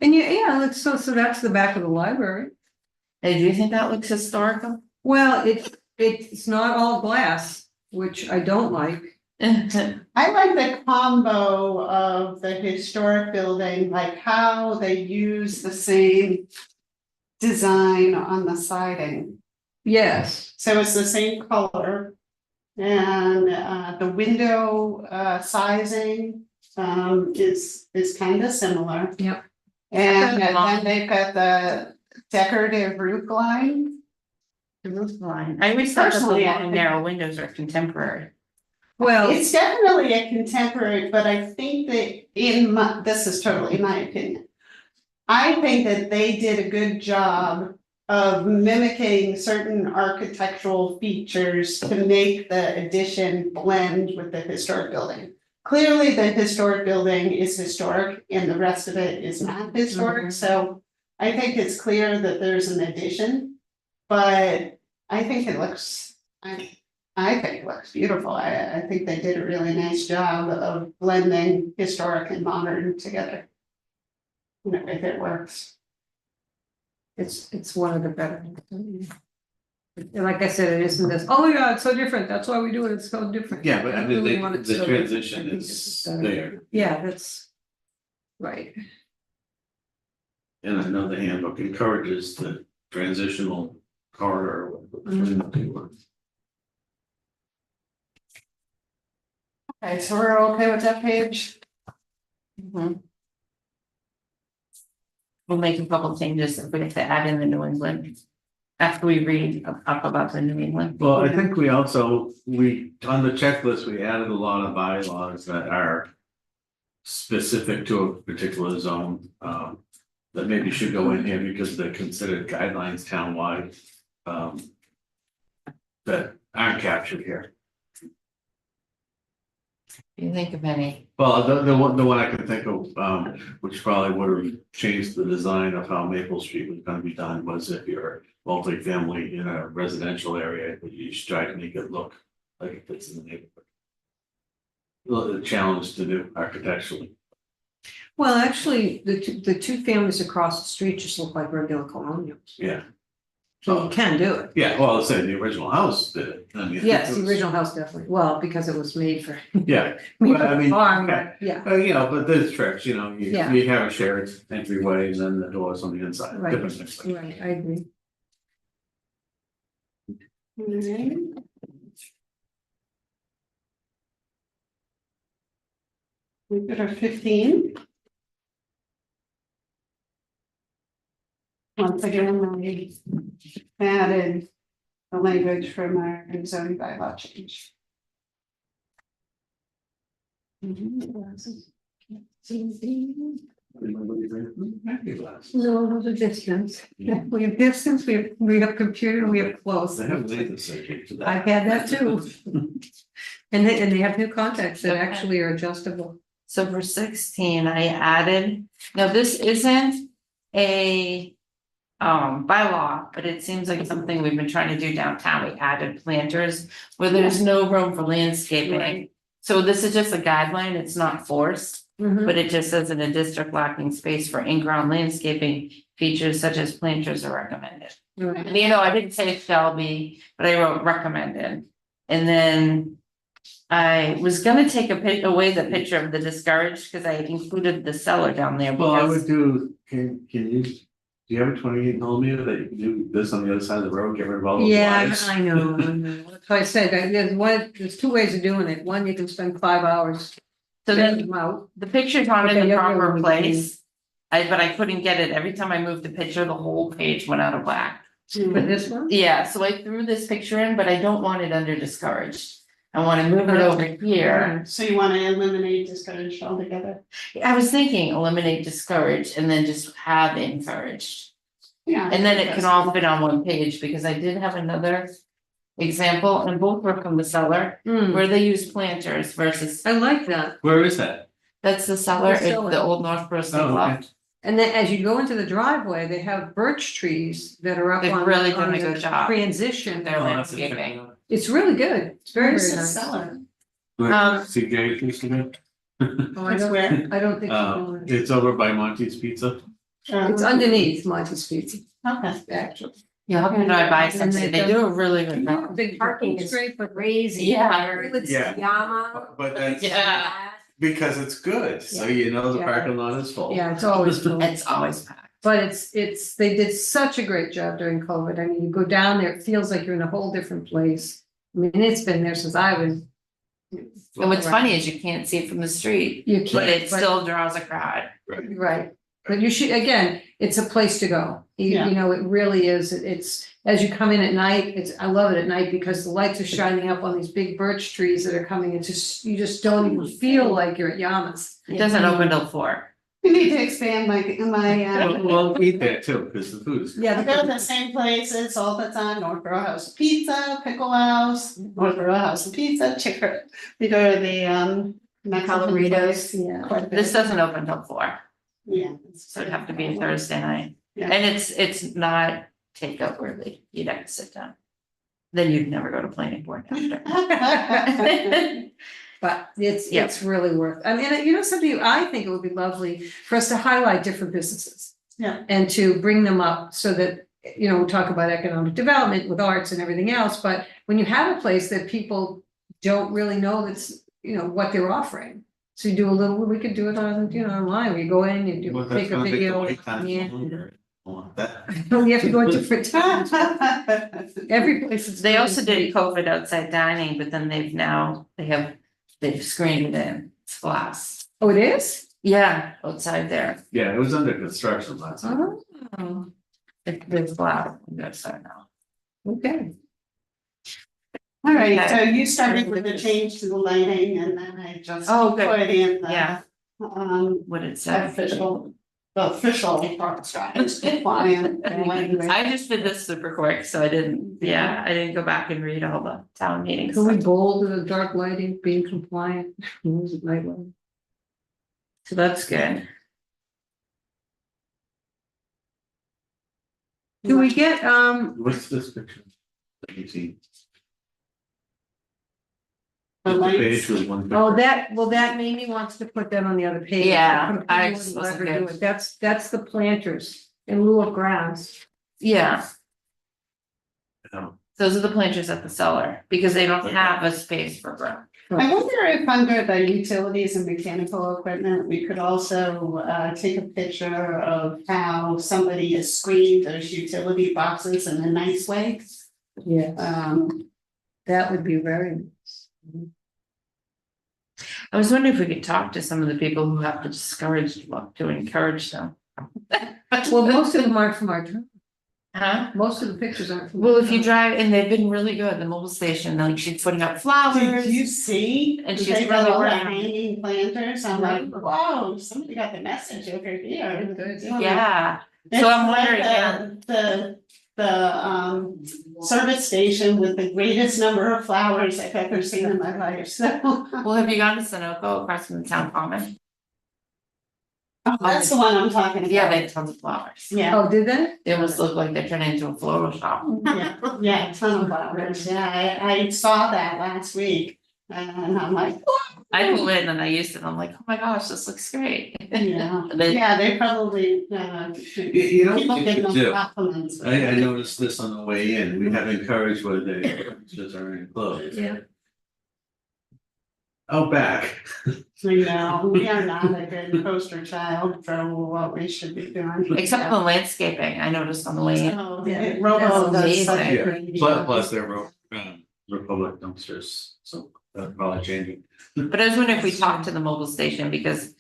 S4: and yeah, so that's the back of the library.
S3: Hey, do you think that looks historical?
S4: Well, it's not all glass, which I don't like.
S1: I like the combo of the historic building, like how they use the same design on the siding.
S4: Yes.
S1: So it's the same color. And the window sizing is kind of similar.
S4: Yep.
S1: And then they've got the decorative roof line.
S3: The roof line, I always thought that the
S1: Personally, I
S3: long
S1: think-
S3: narrow windows are contemporary.
S4: Well,
S1: It's definitely a contemporary, but I think that this is totally my opinion. I think that they did a good job of mimicking certain architectural features to make the addition blend with the historic building. Clearly, the historic building is historic and the rest of it is not historic, so I think it's clear that there's an addition. But I think it looks, I think it looks beautiful. I think they did a really nice job of blending historic and modern together. And I think it works.
S4: it's one of the better. And like I said, it isn't this, oh my God, it's so different, that's why we do it, it's so different.
S2: Yeah, but I mean,
S4: really want it
S2: the
S4: so different.
S2: transition
S4: I think
S2: is
S4: it's better.
S2: there.
S4: Yeah, that's right.
S2: And I know the handbook encourages the transitional corridor between the two ones.
S1: Okay, so we're okay with that page?
S3: Mhm. We'll make a couple changes if we have to add in the New England. After we read up about the New England.
S2: Well, I think we also, on the checklist, we added a lot of bylaws that are specific to a particular zone, that maybe should go in here because they're considered guidelines townwide. That aren't captured here.
S3: You think of any?
S2: Well, the one I can think of, which probably would have changed the design of how Maple Street was gonna be done, was if you're multifamily in a residential area, you should try to make it look like it fits in the neighborhood. A challenge to do architecturally.
S4: Well, actually, the two families across the street just look like regular colonials,
S2: Yeah,
S4: so you can do it.
S2: yeah, well, let's say the original house did it. I mean,
S4: Yes,
S2: it
S4: the
S2: was-
S4: original house definitely, well, because it was made for.
S2: Yeah,
S4: made
S2: Well, I
S4: for
S2: mean,
S4: farm,
S2: yeah.
S4: but yeah,
S2: you know, but there's tricks, you know,
S4: Yeah.
S2: you have a shared entryway and then the doors on the inside,
S4: Right.
S2: different things like that.
S4: right, I agree.
S1: Alright. We've got our 15. Once again, we added the language from our zoning bylaw change.
S4: No, those are distance. We have distance, we have computer, we have close.
S2: They have laser surgery to that.
S4: I've had that too. And they have new contacts that actually are adjustable.
S3: So for 16, I added, now this isn't a bylaw, but it seems like something we've been trying to do downtown. We added planters where there's no room for landscaping.
S4: Right.
S3: So this is just a guideline, it's not forced,
S4: Mhm.
S3: but it just says in a district lacking space for in-ground landscaping, features such as planters are recommended.
S4: Right.
S3: And, you know, I didn't say shall be, but I wrote recommended. And then I was gonna take away the picture of the discouraged, because I included the cellar down there.
S2: Well, I
S3: because-
S2: would do, can you, do you have a 28 millimeter that you can do this on the other side of the road, get rid of all those
S4: Yeah,
S2: wires?
S4: I know. That's why I said, there's two ways of doing it. One, you can spend 5 hours.
S3: So then
S4: them out.
S3: the picture's not in
S4: Okay,
S3: the
S4: yeah,
S3: proper
S4: yeah,
S3: place. But I couldn't get it. Every time I moved the picture, the whole page went out of whack.
S4: But this one?
S3: Yeah, so I threw this picture in, but I don't want it under discouraged. I wanna move it over here.
S1: So you wanna eliminate discouraged altogether?
S3: I was thinking eliminate discouraged and then just have encouraged.
S1: Yeah.
S3: And then it can all fit on one page, because I did have another example, and both were from the cellar,
S4: Hmm,
S3: where they use planters versus,
S4: I like that.
S2: Where is that?
S3: that's the cellar,
S4: The
S3: it's
S4: cellar.
S3: the old Northborough State
S2: Oh, okay.
S3: Loft.
S4: And then as you go into the driveway, they have birch trees that are up
S3: They've
S4: on
S3: really
S4: on
S3: done a
S4: the
S3: good job.
S4: transition.
S3: Their
S2: Oh, I'll have to check
S3: landscaping.
S2: it out.
S4: It's really good. It's very,
S1: Where's
S4: very
S1: the
S4: nice.
S1: cellar?
S2: Where
S3: Um,
S2: CJ used to be?
S4: Oh, I
S1: It's
S4: don't,
S1: where?
S4: I don't think you know it.
S2: It's over by Monty's Pizza.
S4: It's underneath Monty's Pizza,
S1: Okay.
S4: actually.
S3: You have to drive by
S4: And
S3: someday, they
S4: they've
S3: do a really good job.
S4: Big
S5: Parking
S4: it's
S5: is
S4: great, but
S5: crazy.
S3: Yeah.
S4: It's-
S2: Yeah.
S5: Yama.
S2: But that's
S3: Yeah.
S2: because it's good, so you know the
S4: Yeah.
S2: parking lot is full.
S4: Yeah, it's always full.
S3: It's always packed.
S4: But they did such a great job during COVID. I mean, you go down there, it feels like you're in a whole different place. I mean, it's been there since I was.
S3: And what's funny is you can't see it from the street,
S4: You
S3: but
S4: can't,
S3: it still draws a crowd.
S4: right, but you should, again, it's a place to go.
S1: Yeah.
S4: You know, it really is, it's, as you come in at night, I love it at night because the lights are shining up on these big birch trees that are coming, it's just, you just don't even feel like you're at Yamas.
S3: It doesn't open till 4.
S1: We need to expand my,
S2: We'll eat there too, because the food is.
S4: Yeah,
S1: I go to the same places all the time, Northborough House of Pizza, Pickle House, Northborough House of Pizza, Chicken. We go to the Mexican
S5: Caloritos.
S1: place
S4: Yeah.
S1: quite a bit.
S3: This doesn't open till 4,
S1: Yeah.
S3: so it'd have to be a Thursday night.
S1: Yeah.
S3: And it's not takeout worthy, you'd have to sit down. Then you'd never go to planning board after.
S4: But it's,
S3: Yeah.
S4: it's really worth, I mean, you know, something, I think it would be lovely for us to highlight different businesses.
S1: Yeah.
S4: And to bring them up so that, you know, we talk about economic development with arts and everything else, but when you have a place that people don't really know that's, you know, what they're offering. So you do a little, we could do it on, you know, online, where you go in, you
S2: Well,
S4: do,
S2: that's
S4: take a
S2: gonna make the
S4: video.
S2: wait time
S4: Yeah.
S2: longer. I want that.
S4: You have to go at different times, every place is.
S3: They also did COVID outside dining, but then they've screened it in, it's glass.
S4: Oh, it is?
S3: Yeah, outside there,
S2: Yeah, it was under construction last time.
S4: Oh,
S3: there's glass on the outside now.
S4: okay.
S1: All right, so you started with the change to the lighting and then I just
S3: Oh, good.
S1: put in the
S3: Yeah. what it said.
S1: the official park strategy compliant.
S3: I just did this super quick, so I didn't go back and read all the town meetings.
S4: Can we bold the dark lighting, being compliant? Night lighting.
S3: So that's good.
S4: Do we get,
S2: What's this picture? That you see?
S1: The
S2: The
S1: lights.
S2: page with one picture.
S4: oh, that Mamie wants to put that on the other page.
S3: Yeah, I
S4: wouldn't
S3: just
S4: let her
S3: wasn't
S4: do
S3: good.
S4: it. That's the planters in lieu of grass.
S3: Yeah,
S2: Um,
S3: those are the planters at the cellar, because they don't have a space for ground.
S1: I wonder if under the utilities and mechanical equipment, we could also take a picture of how somebody has screened those utility boxes in a nice way.
S4: Yeah, that would be very nice.
S3: I was wondering if we could talk to some of the people who have the discouraged look to encourage them.
S4: Well, most of them aren't from our town.
S3: Huh?
S4: Most of the pictures aren't from.
S3: Well,
S4: our
S3: if you
S4: town.
S3: drive, and they've been really good, the mobile station, like she's putting up flowers.
S1: Did you see?
S3: And she's
S1: They got
S3: really
S1: all the
S3: working.
S1: hanging planters. I'm like, wow, somebody got the message over here.
S4: Good.
S3: Yeah,
S1: It's
S3: so I'm
S1: like
S3: wondering, yeah.
S1: the service station with the greatest number of flowers I've ever seen in my life, so.
S3: Well, have you gone to Sunoco across from the town common?
S1: That's the one I'm talking about.
S3: Yeah, they have tons of flowers.
S1: Yeah,
S4: Oh, did they?
S3: They almost look like they're turning into a floral shop.
S1: yeah, ton of flowers, yeah, I saw that last week, and I'm like,
S3: I flew in and I used it, and I'm like, oh my gosh, this looks great.
S1: yeah,
S3: They-
S1: yeah, they probably,
S2: You know what
S1: people
S2: you
S1: give
S2: could
S1: them
S2: do?
S1: compliments.
S2: I noticed this on the way in, we have encouraged where the just are enclosed.
S4: Yeah.
S2: Out back,
S1: We know, we are not a good poster child for what we should be doing.
S3: Except for the landscaping, I noticed on the way in.
S1: Oh,
S4: Yeah.
S1: yeah, Robo does such a
S3: Amazing.
S1: great
S2: plus,
S1: job.
S2: plus they're Republic dumpsters, so that's probably changing.
S3: But I was wondering if we talked to the mobile station, because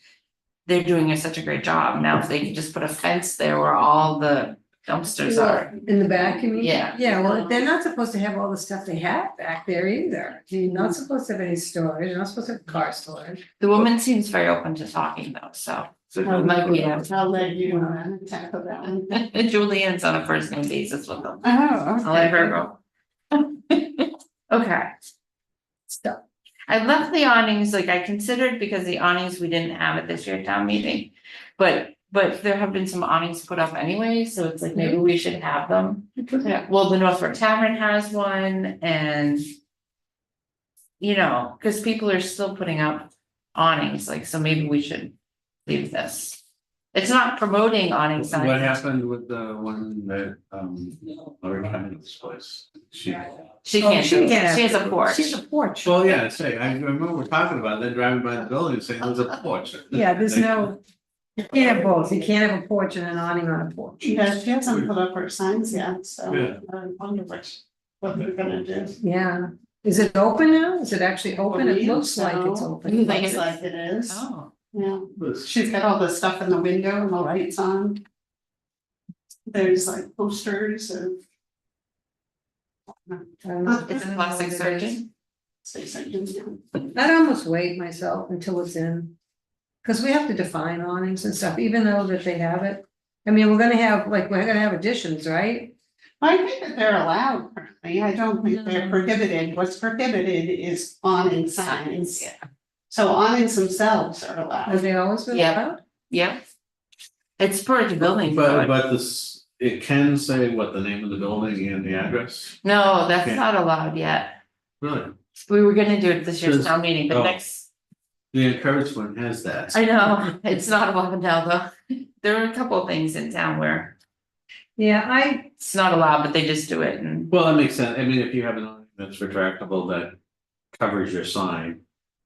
S3: they're doing such a great job. Now, if they could just put a fence there where all the dumpsters are.
S4: In the back, you mean?
S3: Yeah.
S4: Yeah, well, they're not supposed to have all the stuff they have back there either. You're not supposed to have any storage, you're not supposed to have car storage.
S3: The woman seems very open to talking though, so it might be
S1: I'll let you tackle that one.
S3: Julianne's on a first name basis with them.
S1: Oh,
S3: I'll let her go. Okay,
S4: Stuff.
S3: I left the awnings, like I considered, because the awnings, we didn't have it this year at town meeting. But there have been some awnings put up anyway, so it's like maybe we should have them. Yeah, well, the Northbrook Tavern has one, and you know, because people are still putting up awnings, like, so maybe we should leave this. It's not promoting awning signs.
S2: What happened with the one that, Lori Cummings place?
S3: She
S4: Oh,
S3: can't do it.
S4: have
S3: She has a
S4: to.
S3: porch.
S4: She has a porch.
S2: Well, yeah, say, I remember talking about it, then driving by the building and saying there's a porch.
S4: Yeah, there's no, you can't have both, you can't have a porch and an awning on a porch.
S1: Yeah, she hasn't put up her signs yet, so
S2: Yeah.
S1: I wonder what they're gonna do.
S4: Yeah, is it open now? Is it actually open? It
S1: Believe
S4: looks like it's
S1: so.
S4: open.
S3: You think
S1: Looks
S3: it
S1: like it is,
S3: Oh,
S1: yeah, she's got all the stuff in the window and the lights on. There's like posters of.
S3: it's a plastic surgeon.
S1: Say something, yeah.
S4: I'd almost wait myself until it's in. Cause we have to define awnings and stuff, even though that they have it. I mean, we're gonna have additions, right?
S1: I think that they're allowed currently, I don't think they're prohibited, what's prohibited is awning signs.
S3: Yeah.
S1: So awnings themselves are
S4: Have
S1: allowed.
S4: they always been
S3: Yeah.
S4: allowed?
S3: Yep. It's per the building
S2: But,
S3: code.
S2: but this, it can say what the name of the building and the address,
S3: No, that's
S2: Okay.
S3: not allowed yet.
S2: really,
S3: We were gonna do it this year's
S2: Does-
S3: town meeting, but
S2: oh.
S3: next,
S2: the encouraged one has that.
S3: I know, it's not allowed now though. There are a couple of things in town where
S4: Yeah,
S3: it's not allowed, but they just do it and.
S2: Well, that makes sense, I mean, if you have an awning that's retractable that covers your sign,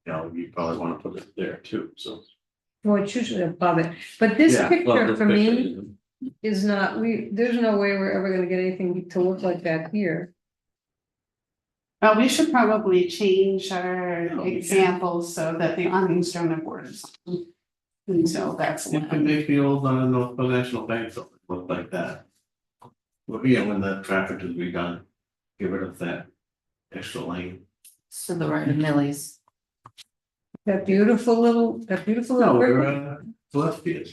S2: you know, you probably wanna put it there too, so.
S4: well, it's usually above it, but this
S2: Yeah, well,
S4: picture
S2: this
S4: for me
S2: picture
S4: is not, there's no way we're ever gonna get anything to look like that here.
S1: We should probably change our examples so that the awnings don't have words on them. Until that's
S2: You can
S1: allowed.
S2: make the old Northfield National Bank building look like that. Well, yeah, when the traffic is redone, get rid of that extra lane.
S3: So the right of Millie's.
S4: That beautiful little
S2: No,
S4: brick.
S2: we're left field.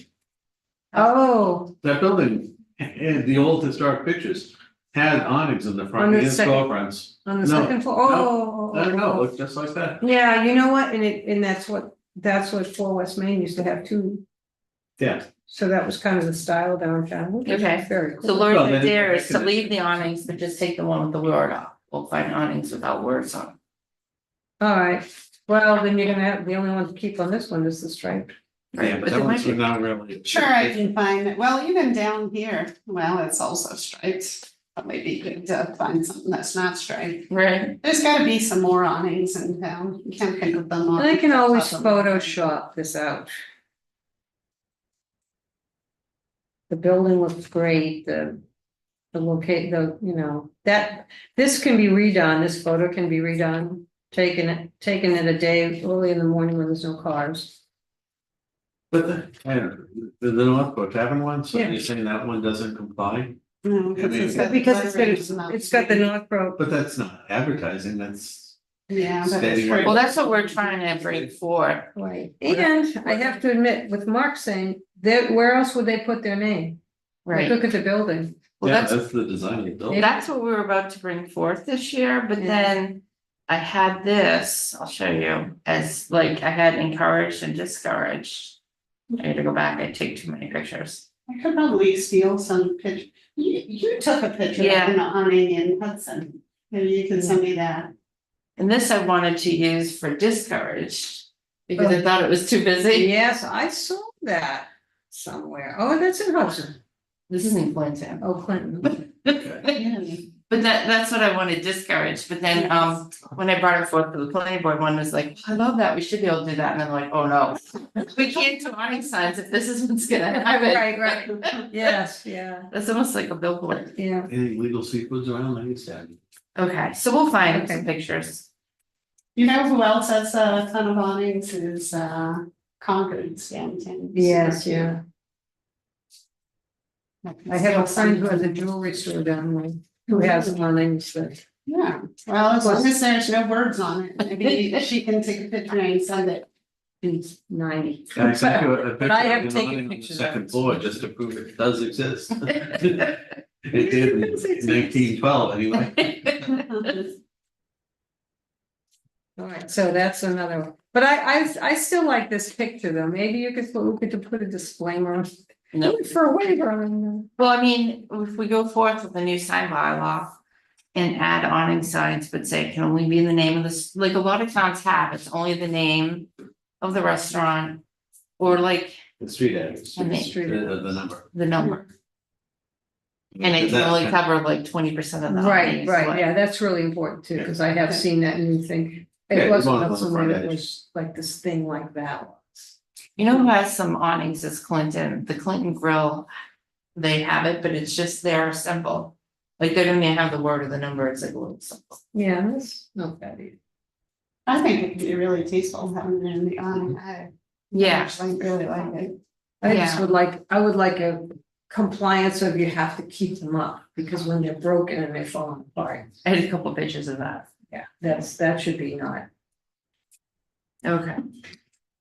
S4: Oh,
S2: That building, in the old historic pictures, had awnings in the
S4: On
S2: front
S4: the
S2: and
S4: second-
S2: storefronts.
S4: on the
S2: No,
S4: second floor, oh.
S2: I don't know, it looked just like that.
S4: Yeah, you know what, and that's what 4 West Main used to have too,
S2: Yeah,
S4: so that was kind of the style downtown. Which is
S3: Okay.
S4: Very
S3: So
S4: cool.
S3: Lord's
S2: Well, then
S3: idea
S2: it-
S3: is to leave the awnings, but just take the one with the word up. We'll find awnings without words on.
S4: All right, well, then you're gonna have, the only one to keep on this one is the stripe.
S3: Right,
S2: yeah,
S3: but
S2: that
S3: there
S2: one's
S3: might be-
S2: not really.
S1: Sure, I can find it. Well, even down here, well, it's also striped. Probably be good to find something that's not striped.
S3: Right,
S1: There's gotta be some more awnings in town. You can't think of them. off
S4: And I can
S1: the top
S4: always
S1: of my head.
S4: Photoshop this out. The building looks great, that, this can be redone, this photo can be redone. Taking it a day early in the morning when there's no cars.
S2: But the Northbrook Tavern one, so
S4: Yeah.
S2: you're saying that one doesn't comply?
S1: No,
S2: I mean-
S1: got the
S4: Because
S1: letterings
S4: it's got the Northbrook.
S2: But that's not advertising, that's,
S1: Yeah, but
S2: Steady
S1: it's
S2: right.
S3: well, that's what we're trying to bring forward.
S4: Right, and I have to admit, with Mark saying, that where else would they put their name? Like,
S3: Right,
S4: Look at the building.
S3: well,
S2: yeah,
S3: that's,
S2: that's the design of the building.
S3: that's what we were about to bring forth this year, but
S4: Yeah.
S3: then. I had this, I'll show you, as like I had encouraged and discouraged. I had to go back, I take too many pictures.
S1: I could probably steal some picture. You took a picture
S3: Yeah.
S1: of an awning in Hudson. Maybe you can send me that.
S3: And this I wanted to use for discouraged, because I thought it was too busy.
S4: Yes, I saw that somewhere. Oh, that's in Hudson.
S3: This isn't Clinton.
S4: Oh, Clinton.
S3: But that's what I wanted discouraged, but then when I brought it forth to the planning board, one was like, I love that, we should be able to do that, and I'm like, oh no. We can't do awning signs if this is what's gonna happen.
S4: Right, yes, yeah,
S3: That's almost like a billboard.
S4: yeah.
S2: Any legal sequels around, I understand.
S3: Okay, so we'll find
S4: Okay.
S3: some pictures.
S1: You know who else has a ton of awnings is Concord Stanton.
S4: Yes, yeah. I have a friend who has a jewelry store down there, who has awnings that.
S1: Yeah, well, as long as there's no words on it, maybe she can take a picture and send it.
S4: Is 90.
S2: I sent you a picture
S4: I have
S2: of an
S4: taken
S2: awning on the
S4: pictures of
S2: second
S4: it.
S2: floor just to prove it does exist. It did in 1912 anyway.
S4: All right, so that's another one, but I still like this picture though, maybe we could put a disclaimer.
S3: No,
S4: For a waiver on
S3: well, I mean, if we go forth with a new sign bylaw. And add awning signs, but say it can only be in the name of this, like a lot of towns have, it's only the name of the restaurant. Or like
S2: The street address,
S3: And
S2: the number.
S3: the number, and it can only cover like 20% of the
S4: Right,
S3: awnings,
S4: right,
S3: but-
S4: yeah, that's really important too, because I have seen that and you think,
S2: Yeah,
S4: it
S2: you
S4: wasn't
S2: want it on the
S4: somewhere
S2: front
S4: that
S2: edge.
S4: was like this thing like that.
S3: You know who has some awnings is Clinton, the Clinton Grill. They have it, but it's just their symbol. Like they don't even have the word or the number, it's like a little symbol.
S4: Yeah, that's not bad either.
S1: I think it could be really tasteful having it in the awning. I
S3: Yeah,
S1: actually really like it.
S4: I would like a compliance of you have to keep them up, because when they're broken and they're falling apart.
S3: I had a couple pictures of that.
S4: Yeah, that should be not.
S3: Okay.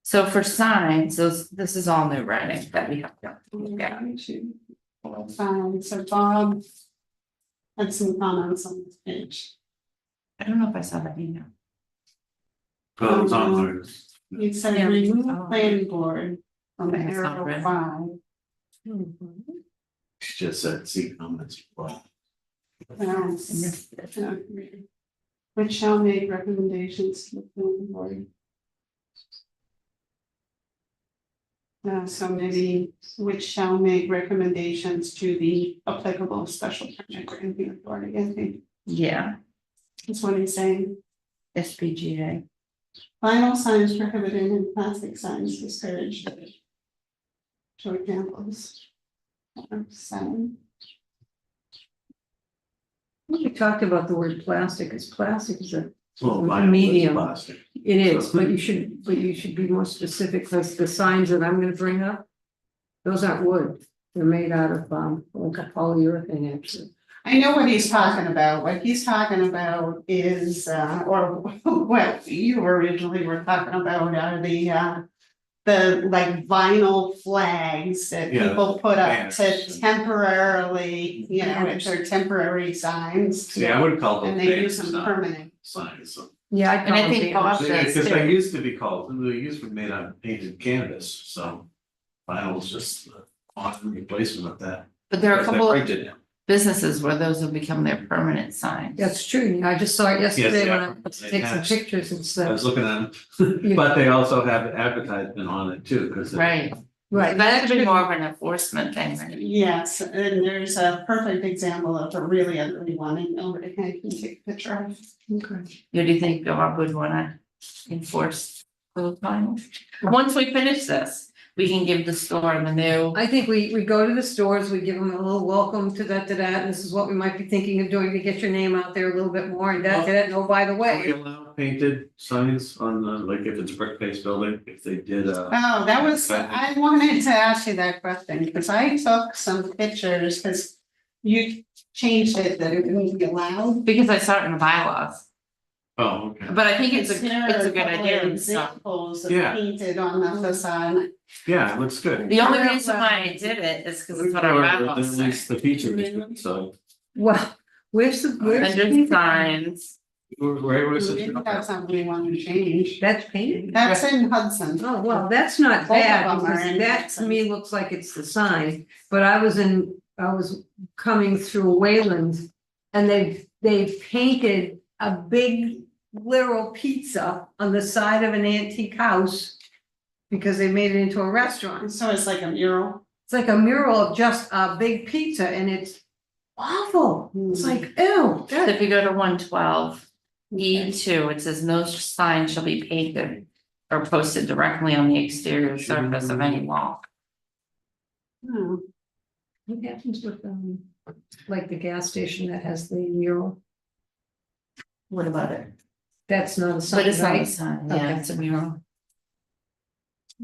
S3: So for signs, this is all new writing that we have to look at.
S1: Fine, so Bob had some comments on this page.
S3: I don't know if I saw that email.
S2: Oh, it's on there.
S1: He said
S3: Yeah.
S1: remove
S3: Oh.
S1: planning board from
S3: Okay, it's not
S1: arrow
S3: red.
S1: 5.
S2: She just said, see comments. Well,
S1: Which shall make recommendations to the planning board. So maybe which shall make recommendations to the applicable special permit granting authority, I think,
S3: Yeah,
S1: that's what he's saying.
S3: SPGA.
S1: Vinyl signs prohibited and plastic signs discouraged. Show examples. Sign.
S4: We talked about the word plastic, because plastic is
S2: well,
S4: A
S2: vinyl is
S4: medium.
S2: plastic.
S4: it is, but you should be more specific, because the signs that I'm gonna bring up. Those aren't wood, they're made out of like a polyurethane actually.
S1: I know what he's talking about. What he's talking about is, or what you originally were talking about are the like vinyl flags that
S2: Yeah,
S1: people put up
S2: banners.
S1: to temporarily, you know, if they're temporary signs.
S2: See, I would call
S1: And
S2: those
S1: they do
S2: banners
S1: some
S2: not
S1: permanent.
S2: signs, so.
S4: Yeah, I
S3: And I think
S4: call
S3: Bob
S4: them
S3: does
S2: Because they
S3: too.
S2: used to be called, they used to be made on painted canvas, so vinyl was just on replacement of that.
S3: But there are a
S2: But they
S3: couple of
S2: printed it.
S3: businesses where those have become their permanent signs.
S4: That's true. I just saw it yesterday when I
S2: they
S4: take some
S2: have.
S4: pictures. It's
S2: I was looking at them, but they also have an advertisement on it too, because.
S3: Right,
S4: right.
S3: that should be more of an enforcement thing, right?
S1: Yes, and there's a perfect example of a really ugly one, and nobody can take a picture of.
S4: Okay.
S3: Do you think Bob would wanna enforce those vinyls? Once we finish this, we can give the store the new,
S4: I think we go to the stores, we give them a little welcome to that, this is what we might be thinking of doing to get your name out there a little bit more, and that, oh, by the
S2: Do we
S4: way.
S2: allow painted signs on the, like if it's a brick-based building, if they did
S1: Oh, that was, I wanted to ask you that question, because I took some pictures, because you changed it that it wouldn't be allowed.
S3: because I saw it in the bylaws,
S2: oh, okay.
S3: but I think it's a
S1: There are
S3: good
S1: couple
S3: idea
S1: of
S3: and stuff.
S1: examples of
S2: Yeah.
S1: painted on the facade.
S2: Yeah, it looks good.
S3: The only reason why I did it is because it's what our bylaws
S2: At least
S3: say.
S2: the features, so.
S4: Well, where's
S3: Under signs,
S2: Where was
S1: We
S2: it?
S1: didn't have something we wanted to change.
S4: That's painted.
S1: That's in Hudson.
S4: Oh, well, that's not
S1: Both of
S4: bad,
S1: them are
S4: because
S1: in
S4: that to
S1: Hudson.
S4: me looks like it's the sign, but I was coming through Wayland. And they've painted a big literal pizza on the side of an antique house. Because they made it into a restaurant,
S1: So it's like a mural.
S4: it's like a mural of just a big pizza and it's awful, it's like, ew.
S3: so if you go to 112, E2, it says no sign shall be painted or posted directly on the exterior surface of any wall.
S1: Hmm.
S4: What happens with like the gas station that has the mural?
S3: What about it?
S4: That's not a sign,
S3: But it's not a
S4: right?
S3: sign, yeah,
S4: Okay.
S3: it's a mural.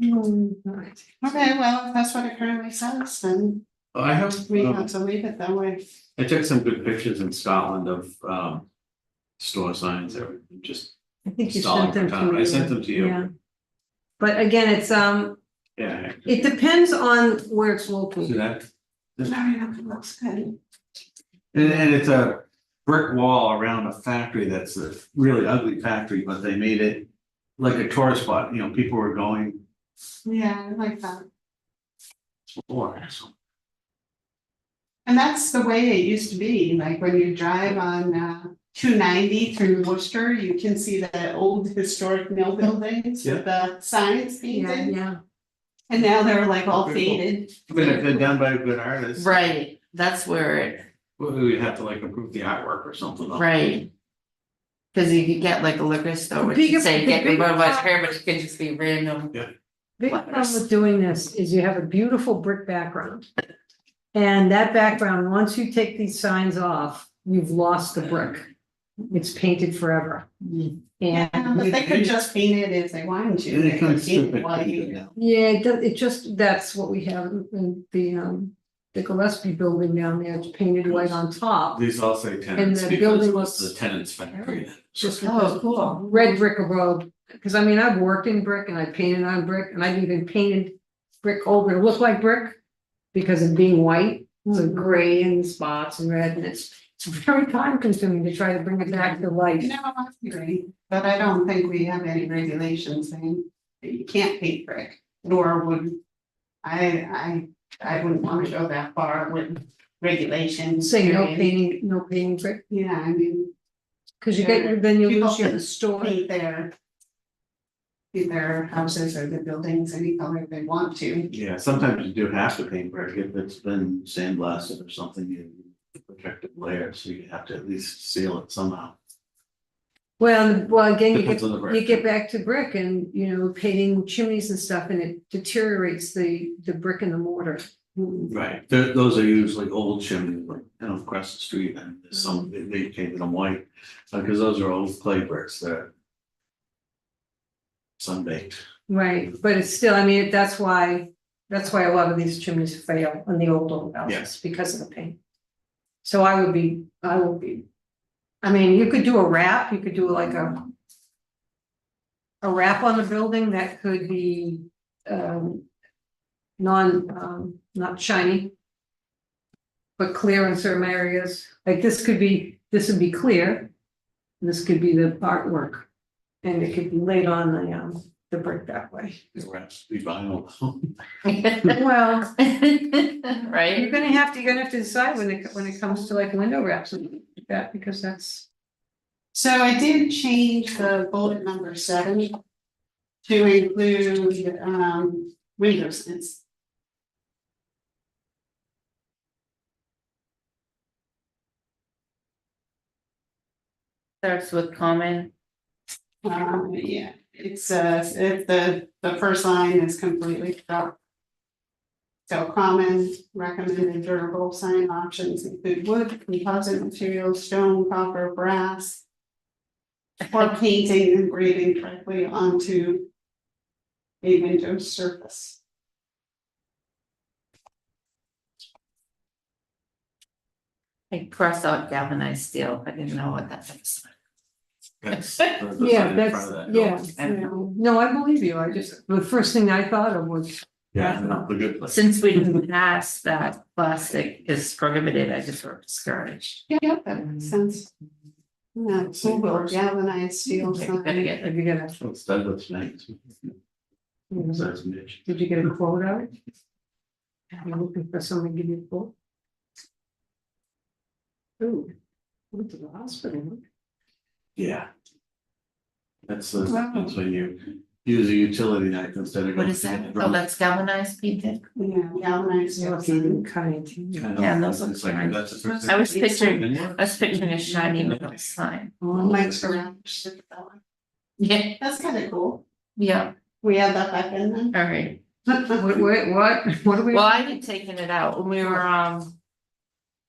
S4: Alright.
S1: Okay, well, if that's what it currently says, then
S2: I have,
S1: we have to leave it that way.
S2: I took some good pictures in Scotland of store signs that were just
S4: I think you
S2: stalling
S4: sent
S2: for
S4: them to
S2: time.
S4: me.
S2: I sent them to you.
S4: Yeah. But again, it's
S2: Yeah.
S4: it depends on where it's
S2: See
S4: located.
S2: that?
S1: No, yeah, it looks good.
S2: And it's a brick wall around a factory that's a really ugly factory, but they made it like a tourist spot, you know, people were going
S1: Yeah, I like that.
S2: for, so.
S1: And that's the way it used to be, like when you drive on 290 through Worcester, you can see the old historic mill buildings with the signs
S4: Yeah,
S1: painted.
S4: yeah.
S1: And now they're like all
S2: Very cool.
S1: faded.
S2: I mean, if they're done by a good artist.
S3: Right, that's where it,
S2: We'd have to like improve the artwork or something.
S3: right. Cause you could get like a liquor store, which
S4: Biggest-
S3: would say
S4: the
S3: get your
S4: big
S3: road watch
S4: problem-
S3: here, but it could just be random.
S4: Big problem with doing this is you have a beautiful brick background. And that background, once you take these signs off, you've lost the brick. It's painted forever.
S1: Yeah,
S4: And
S1: but they could just paint it if they wanted to.
S2: And
S1: They
S2: it
S1: could
S2: comes
S1: paint it
S2: stupid.
S1: white.
S4: yeah, it just, that's what we have in the Gillespie building down there. It's painted white on top.
S2: These all say tenants
S4: the
S2: because
S4: building
S2: it was
S4: looks-
S2: the tenants factory.
S4: Just
S3: Oh, cool.
S4: red brick above, because I mean, I've worked in brick and I painted on brick and I've even painted brick over to look like brick. Because of being white, so gray and spots and red, and it's very time consuming to try to bring it back to life.
S1: No, I agree, but I don't think we have any regulations saying that you can't paint brick, nor would. I wouldn't want to go that far with regulations.
S4: Say no
S1: saying-
S4: painting brick,
S1: Yeah, I mean,
S4: because you get, then you
S1: People
S4: lose your
S1: can
S4: story.
S1: paint their houses or their buildings any color they want to.
S2: Yeah, sometimes you do have to paint brick if it's been sandblasted or something, you protective layer, so you have to at least seal it somehow.
S4: Well, again,
S2: Depends on the brick.
S4: you get back to brick and, painting chimneys and stuff, and it deteriorates the brick and the mortar.
S2: Right, those are usually old chimneys, like, across the street, and there's some, they painted them white, because those are old clay bricks that are sun-baked.
S4: Right, but it's still, I mean, that's why a lot of these chimneys fail on the old houses,
S2: Yes.
S4: because of the paint. So I would be, I mean, you could do a wrap, you could do like a wrap on the building that could be, not shiny, but clear in certain areas, like this would be clear. This could be the artwork, and it could be laid on the brick that way.
S2: It has to be vinyl.
S4: Well,
S3: Right?
S4: you're gonna have to decide when it comes to like window wraps and that, because that's.
S1: So I did change the bullet number 7 to include windows. It's
S3: Starts with common.
S1: yeah, it's if the first line is completely dropped. So common recommended durable sign options include wood, composite materials, stone, copper, brass. Or painting and engraving directly onto a window surface.
S3: I crossed out galvanized steel. I didn't know what that was.
S2: That's
S4: Yeah,
S2: yeah,
S4: that's, no, I believe you, the first thing I thought of was.
S2: Yeah, no, the good place.
S3: Since we didn't pass that plastic is prohibited, I just wrote discouraged.
S1: Yeah, that makes sense. Yeah, so we'll galvanized steel
S3: Okay, gotta
S1: sign.
S3: get it.
S4: Did you get a,
S2: It's Douglas nice. That's Mitch.
S4: did you get a quote out? You're looking for someone to give you a quote? Ooh, went to the hospital.
S2: Yeah. That's when you use a utility knife instead of.
S3: What is that? Oh, that's galvanized painted?
S1: Yeah, galvanized steel sign.
S3: Yeah, those look fine. I was picturing a shiny metal sign.
S1: Mike's around.
S3: Yeah,
S1: That's kind of cool.
S3: yeah,
S1: We have that back in then.
S3: all right.
S4: What are we?
S3: Well, I had taken it out when we were,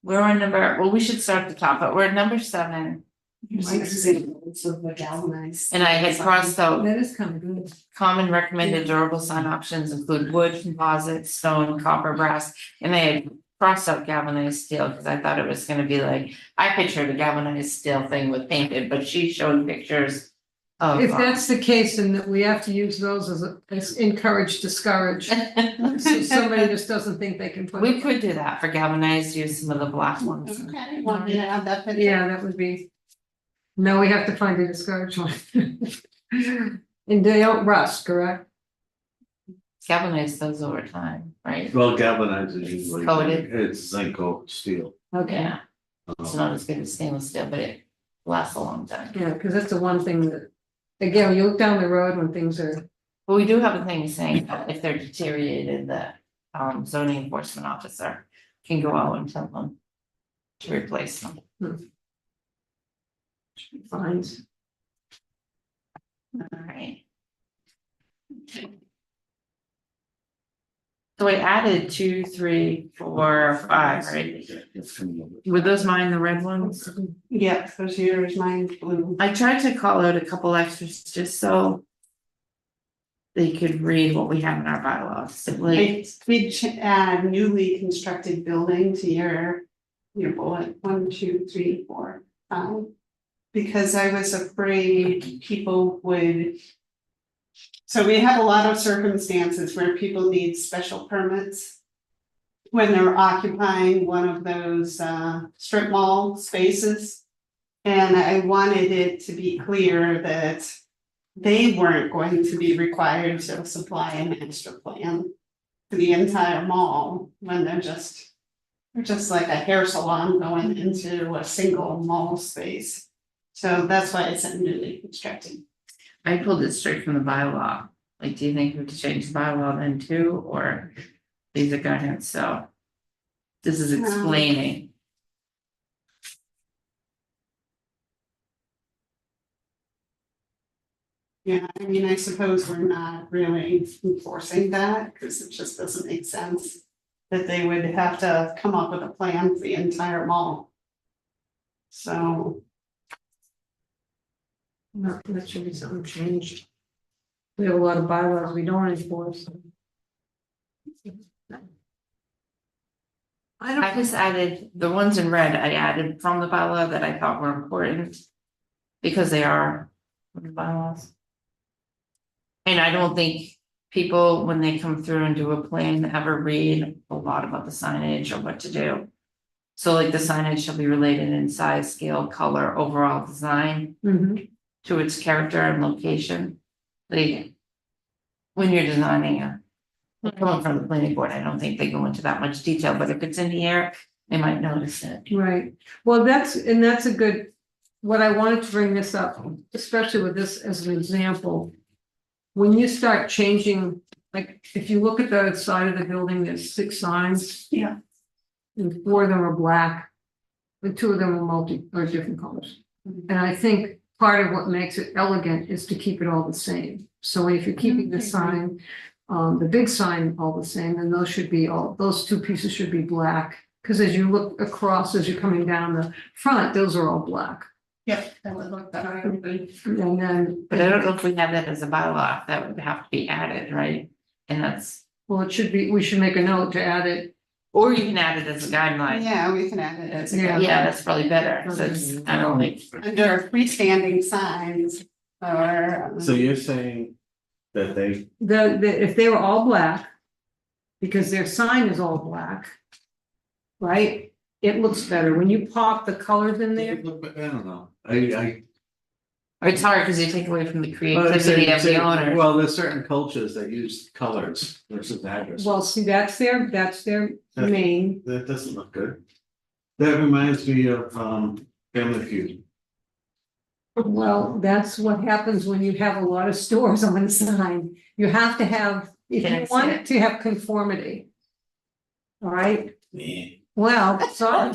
S3: we're on number, well, we should start at the top, but we're at number 7.
S1: Mike's examples of the galvanized.
S3: And I had crossed out
S4: That is kind of good.
S3: common recommended durable sign options include wood, composite, stone, copper, brass. And I had crossed out galvanized steel because I thought it was gonna be like, I pictured a galvanized steel thing with painted, but she showed pictures of.
S4: If that's the case, then we have to use those as encourage, discourage, so somebody just doesn't think they can put.
S3: We could do that for galvanized, use some of the black ones.
S1: Okay, want me to add that picture?
S4: Yeah, that would be. No, we have to find a discouraged one. And they don't rust, correct?
S3: Galvanized those over time, right?
S2: Well, galvanized is usually.
S3: Coated.
S2: It's zinc coat steel.
S4: Okay,
S3: Yeah, it's not as good as stainless steel, but it lasts a long time.
S4: yeah, because that's the one thing that, again, you look down the road when things are,
S3: But we do have a thing saying that if they're deteriorated, the zoning enforcement officer can go out and tell them to replace them.
S4: fines.
S3: Alright. So I added 2, 3, 4, 5, right? Were those mine, the red ones?
S1: Yeah, those yours, mine's blue.
S3: I tried to call out a couple extras just so they could read what we have in our bylaws, like,
S1: I did add newly constructed building to your bullet, 1, 2, 3, 4, 5. Because I was afraid people would. So we have a lot of circumstances where people need special permits. When they're occupying one of those strip mall spaces. And I wanted it to be clear that they weren't going to be required to supply a master plan for the entire mall when they're just like a hair salon going into a single mall space. So that's why it's newly constructed.
S3: I pulled it straight from the bylaw. Like, do you think we have to change the bylaw then too, or leave the guidance, so? This is explaining.
S1: Yeah, I mean, I suppose we're not really enforcing that, because it just doesn't make sense. That they would have to come up with a plan for the entire mall. So,
S4: No, that should be something changed. We have a lot of bylaws we don't enforce. I don't.
S3: I just added, the ones in red, I added from the bylaw that I thought were important. Because they are from the bylaws. And I don't think people, when they come through and do a plan, ever read a lot about the signage or what to do. So like the signage shall be related in size, scale, color, overall design
S4: Mhm.
S3: to its character and location. Like, when you're designing coming from the planning board, I don't think they go into that much detail, but if it's in the air, they might notice it.
S4: Right, well, that's a good, what I wanted to bring this up, especially with this as an example. When you start changing, like, if you look at the side of the building, there's 6 signs.
S1: Yeah.
S4: And 4 of them are black, and 2 of them are different colors. And I think part of what makes it elegant is to keep it all the same. So if you're keeping the sign, the big sign all the same, then those 2 pieces should be black. Cause as you look across, as you're coming down the front, those are all black.
S1: Yeah, that would look better.
S4: And then.
S3: But I don't know if we have that as a bylaw, that would have to be added, right? And that's,
S4: Well, it should be, we should make a note to add it.
S3: or you can add it as a guideline.
S1: Yeah, we can add it as a.
S4: Yeah.
S3: Yeah, that's probably better, so it's, I don't think,
S1: Under freestanding signs or.
S2: So you're saying that they,
S4: If they were all black. Because their sign is all black. Right, it looks better when you pop the colors in there.
S2: I don't know, I.
S3: or it's hard because you take away from the
S2: Well,
S3: creativity of the owner.
S2: Well, there's certain cultures that use colors versus addresses.
S4: Well, see, that's their main,
S2: That doesn't look good. That reminds me of Family Feud.
S4: well, that's what happens when you have a lot of stores on the sign. You have to have, if
S3: Can I
S4: you
S3: see
S4: want
S3: it?
S4: it to have conformity. All right,
S2: Yeah.
S4: well, so,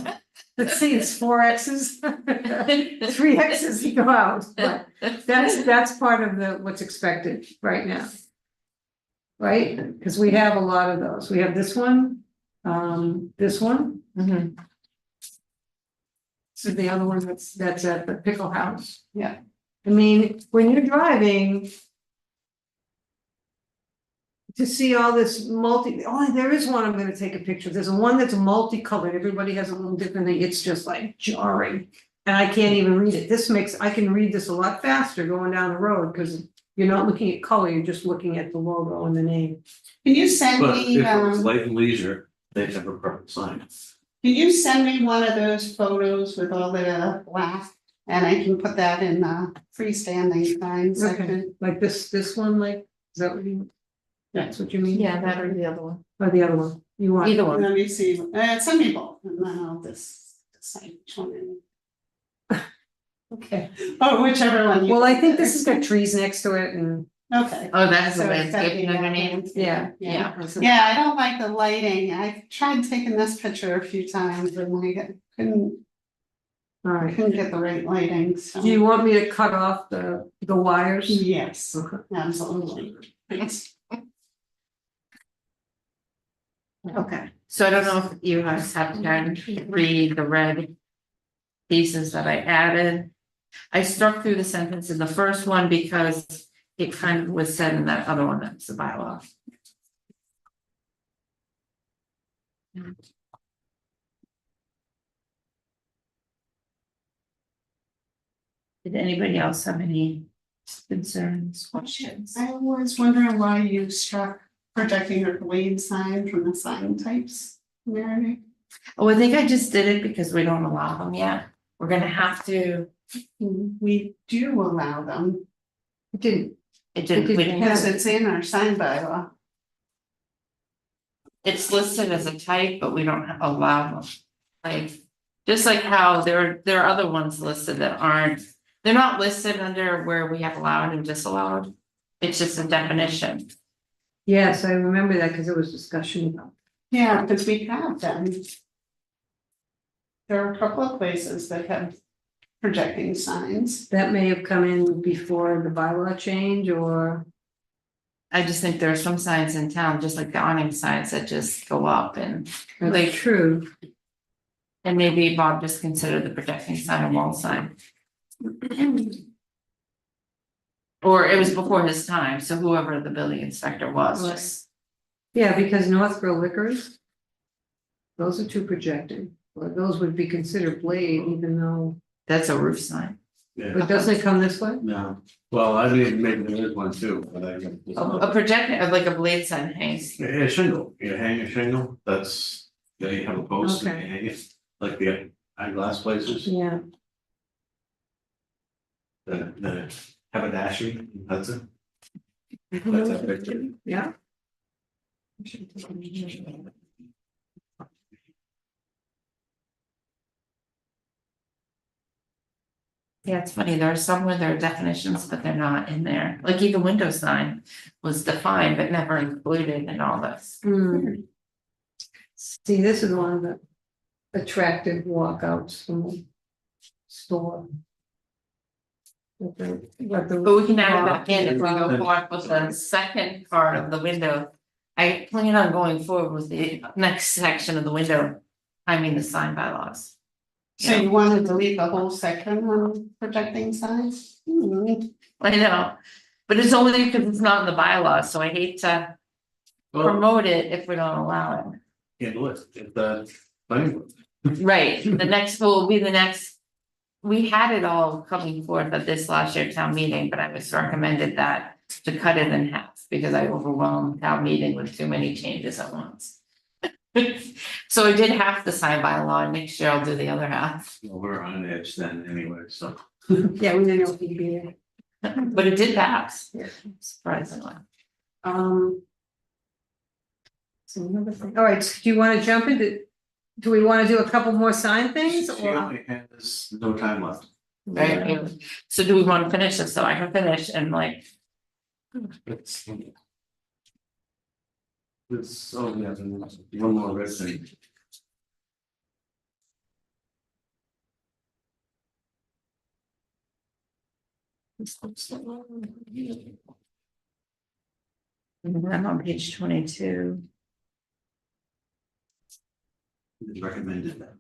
S4: let's see, it's 4 X's. 3 X's you go out, but that's part of what's expected right now. Right, because we have a lot of those, we have this one, this one.
S3: Mhm.
S4: So the other one that's at the Pickle House.
S1: Yeah.
S4: I mean, when you're driving. To see all this there is one I'm gonna take a picture, there's one that's multicolored, everybody has a little different thing, it's just like jarring. And I can't even read it, I can read this a lot faster going down the road, because you're not looking at color, you're just looking at the logo and the name.
S1: Can you send
S2: But
S1: me,
S2: if it was light and leisure, they'd have a perfect sign.
S1: can you send me one of those photos with all the black? And I can put that in the freestanding sign section.
S4: Like this one, like, is that what that's what you mean?
S3: Yeah, that or the other one,
S4: Or the other one, you want?
S3: either one.
S1: Let me see, send me both, and then I'll just decide which one.
S4: Okay,
S1: Oh, whichever one.
S4: well, I think this has got trees next to it and,
S1: Okay.
S3: Oh, that is
S1: So
S3: a
S1: it's gotta be
S3: landscaping underneath.
S4: yeah.
S3: Yeah.
S1: Yeah, I don't like the lighting. I tried taking this picture a few times and I couldn't
S4: All right,
S1: get the right lighting, so.
S4: do you want me to cut off the wires?
S1: Yes,
S4: Okay.
S1: absolutely.
S3: Okay, so I don't know if you guys have time to read the red pieces that I added. I struck through the sentence in the first one because it kind of was said in that other one, that's the bylaw. Did anybody else have any concerns, questions?
S1: I was wondering why you struck projecting or blade sign from the sign types, Mary?
S3: Oh, I think I just did it because we don't allow them yet. We're gonna have to,
S1: We do allow them,
S4: It didn't,
S3: it didn't, we didn't
S1: because
S3: have,
S1: it's in our sign bylaw.
S3: it's listed as a type, but we don't allow them. Like, just like how there are other ones listed that aren't, they're not listed under where we have allowed and disallowed. It's just a definition.
S4: yes, I remember that because there was discussion about.
S1: Yeah, because we have them. There are a couple of places that have projecting signs.
S4: That may have come in before the bylaw change or,
S3: I just think there are some signs in town, just like the awning signs that just go up and
S4: that's true.
S3: maybe Bob just considered the protecting sign a wall sign. Or it was before his time, so whoever the building inspector was, just,
S4: Yeah, because Northborough Liquors. those are two projecting, but those would be considered blade, even though,
S3: That's a roof sign.
S2: Yeah,
S4: but doesn't it come this way?
S2: no, well, I mean, maybe there is one too, but I.
S3: A projector, like a blade sign hangs.
S2: Yeah, shingle, you hang a shingle, that's, they have a post and
S4: Okay.
S2: you hang it, like the eyeglass places,
S4: Yeah.
S2: the haberdashery, that's it. That's a picture.
S4: Yeah.
S3: Yeah, it's funny, there are some where there are definitions, but they're not in there, like even window sign was defined but never included in all this.
S4: Hmm. See, this is one of the attractive walkouts from the store.
S3: But we can add it back in if we go forward with the second part of the window. I plan on going forward with the next section of the window, I mean the sign bylaws.
S1: So you want to delete the whole section on projecting signs?
S3: I know, but it's only because it's not in the bylaws, so I hate to
S2: Well,
S3: promote it if we don't allow it.
S2: handle it, if the planning board.
S3: Right, the next will be the next. We had it all coming forth at this last year town meeting, but I was recommended that to cut it in half because I overwhelmed town meeting with too many changes at once. So I did half the sign by law, and next year I'll do the other half,
S2: Well, we're on edge then anyway, so.
S4: Yeah, we didn't know if you'd be there.
S3: but it did pass,
S4: Yeah.
S3: surprisingly.
S4: So another thing, all right, do you wanna jump into, do we wanna do a couple more sign things
S2: She
S4: or?
S2: only has no time left.
S3: Right, so do we want to finish this so I can finish and like,
S2: It's, oh, yeah, there's one more red thing.
S3: I'm on page 22.
S2: It's recommended that.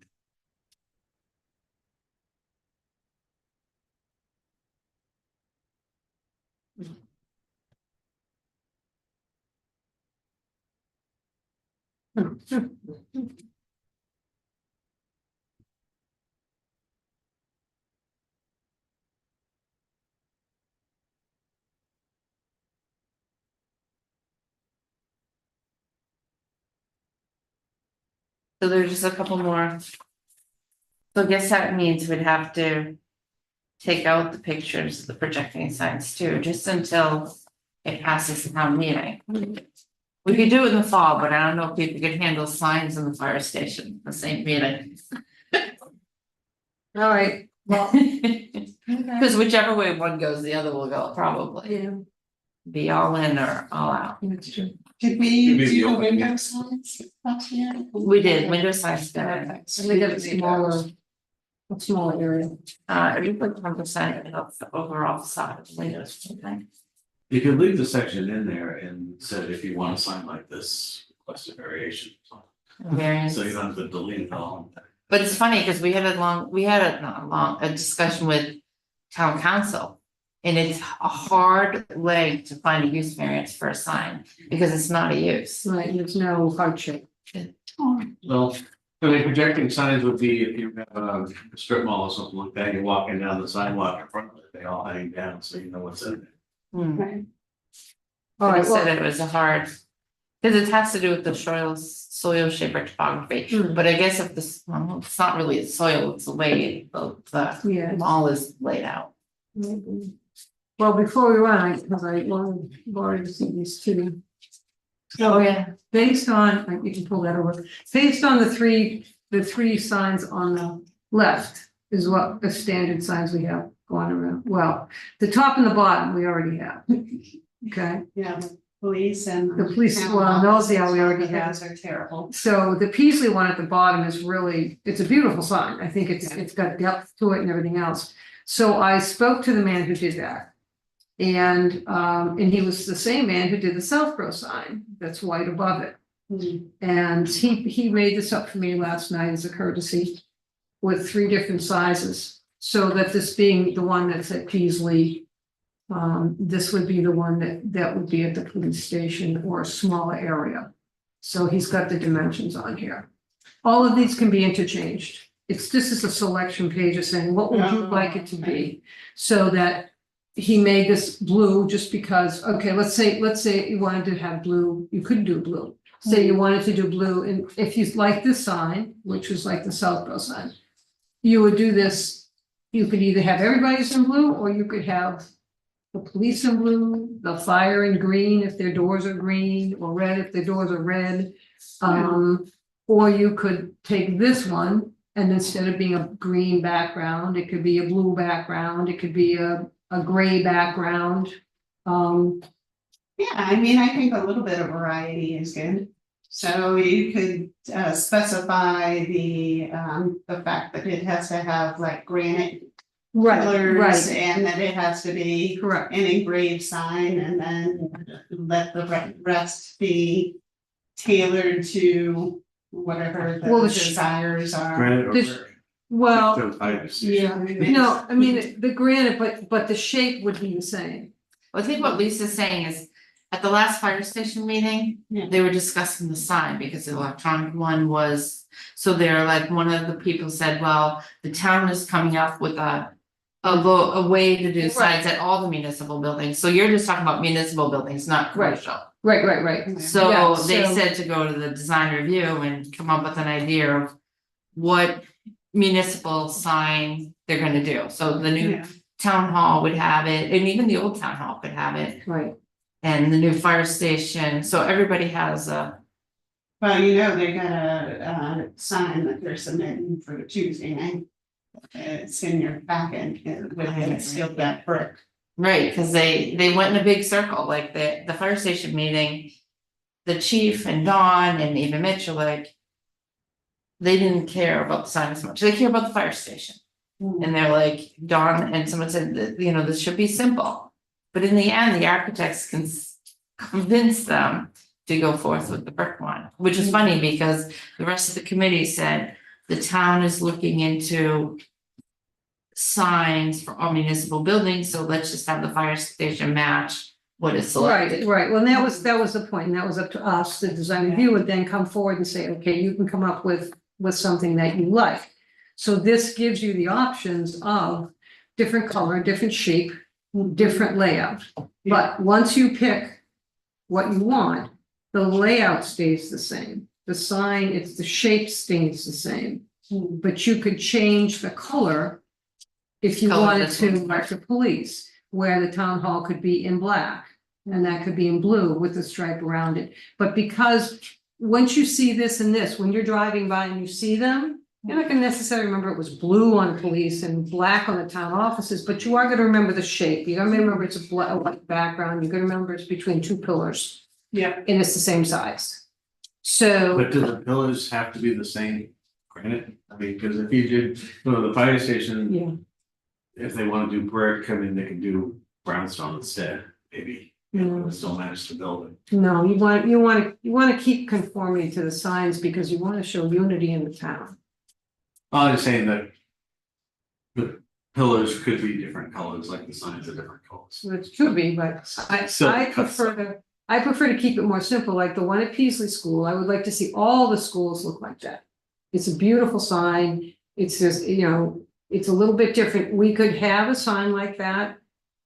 S3: So there's just a couple more. So I guess that means we'd have to take out the pictures, the projecting signs too, just until it passes the town meeting. We could do it in the fall, but I don't know if people could handle signs in the fire station, the same meeting.
S4: All right, well,
S3: Because whichever way one goes, the other will go, probably.
S4: yeah,
S3: Be all in or all out.
S4: that's true.
S1: Did we
S2: Maybe the
S1: do the
S2: open
S1: window
S2: meeting.
S1: signs last year?
S3: We did, window signs,
S1: Perfect.
S4: And we got a smaller area.
S3: it was like 10% of the overall size of windows, I think.
S2: You could leave the section in there and said if you want to sign like this, request a variation.
S3: Variance.
S2: So you don't have to delete it all.
S3: But it's funny, because we had a discussion with town council. And it's a hard leg to find a use variance for a sign, because it's not a use.
S4: Right, there's no hardship.
S2: Well, I mean, projecting signs would be if you have a strip mall or something like that, you're walking down the sidewalk in front of it, they all hang down, so you know what's in there.
S1: Right.
S4: All
S3: I
S4: right,
S3: said
S4: well,
S3: it was a hard, because it has to do with the soil shape or topography,
S4: Hmm.
S3: but I guess if this, well, it's not really the soil, it's the way the
S4: yeah.
S3: mall is laid out.
S4: Well, before we run, because I wanted Laurie to see these two. So
S3: yeah.
S4: based on, like, you can pull that over, based on the three signs on the left is what the standard signs we have going around. Well, the top and the bottom, we already have. Okay,
S1: Yeah, the police and.
S4: The police, well, those, yeah, we already have.
S1: Those are terrible.
S4: so the Peasley one at the bottom is really, it's a beautiful sign. I think it's got depth to it and everything else. So I spoke to the man who did that. And he was the same man who did the Southborough sign that's white above it. And he made this up for me last night as a courtesy with 3 different sizes. So that this being the one that's at Peasley, this would be the one that would be at the police station or a smaller area. So he's got the dimensions on here. all of these can be interchanged. This is a selection page of saying, what would you like it to be? So that he made this blue just because, okay, let's say you wanted to have blue, you could do blue. Say you wanted to do blue, and if you like this sign, which was like the Southborough sign, you would do this, you could either have everybody's in blue, or you could have the police in blue, the fire in green if their doors are green, or red if their doors are red. Or you could take this one, and instead of being a green background, it could be a blue background, it could be a gray background.
S1: Yeah, I mean, I think a little bit of variety is good. So you could specify the fact that it has to have like granite pillars and that it has to be
S4: Correct.
S1: an engraved sign, and then let the rest be tailored to whatever the
S4: Well,
S1: desires are.
S2: Granite or
S4: This-
S2: brick?
S4: Well,
S2: So I just-
S1: Yeah.
S4: no, I mean, the granite, but the shape would be the same.
S3: I think what Lisa's saying is, at the last fire station meeting,
S1: Yeah.
S3: they were discussing the sign because the electronic one was. So they're like, one of the people said, well, the town is coming up with a way to do signs at all the municipal buildings, so you're just talking about municipal buildings, not
S4: Right.
S3: commercial.
S4: Right.
S3: So
S4: Yeah,
S3: they
S4: so-
S3: said to go to the design review and come up with an idea of what municipal sign they're gonna do, so the new
S1: Yeah.
S3: town hall would have it, and even the old town hall could have it.
S4: Right.
S3: And the new fire station, so everybody has a,
S1: Well, you know, they got a sign that they're submitting for Tuesday night. It's in your packet with it still that brick.
S3: right, cause they went in a big circle, like the fire station meeting. The chief and Dawn and even Mitch are like. They didn't care about the sign as much, they care about the fire station. And they're like, Dawn and someone said that, you know, this should be simple. But in the end, the architects can convince them to go forth with the brick one, which is funny because the rest of the committee said the town is looking into. Signs for all municipal buildings, so let's just have the fire station match what is selected.
S4: Right, well, that was the point, and that was up to us, the design review would then come forward and say, okay, you can come up with something that you like. So this gives you the options of different color, different shape, different layout. But once you pick what you want, the layout stays the same. The sign, the shape stays the same, but you could change the color if you
S3: Color
S4: wanted
S3: this
S4: to,
S3: one.
S4: like the police, where the town hall could be in black. And that could be in blue with a stripe around it. But because once you see this and this, when you're driving by and you see them, you're not gonna necessarily remember it was blue on police and black on the town offices, but you are gonna remember the shape. You're gonna remember it's a white background. You're gonna remember it's between two pillars.
S1: Yeah.
S4: And it's the same size. So,
S2: But do the pillars have to be the same granite? I mean, cause if you did, the fire station,
S4: yeah,
S2: if they wanna do brick, I mean, they can do brownstone instead, maybe. It would still manage the building.
S4: no, you want to keep conformity to the signs because you want to show unity in the town.
S2: I'm just saying that. The pillars could be different colors, like the signs are different colors.
S4: So it should be, but
S2: So-
S4: I prefer to keep it more simple, like the one at Peasley School, I would like to see all the schools look like that. It's a beautiful sign, it's just, it's a little bit different, we could have a sign like that.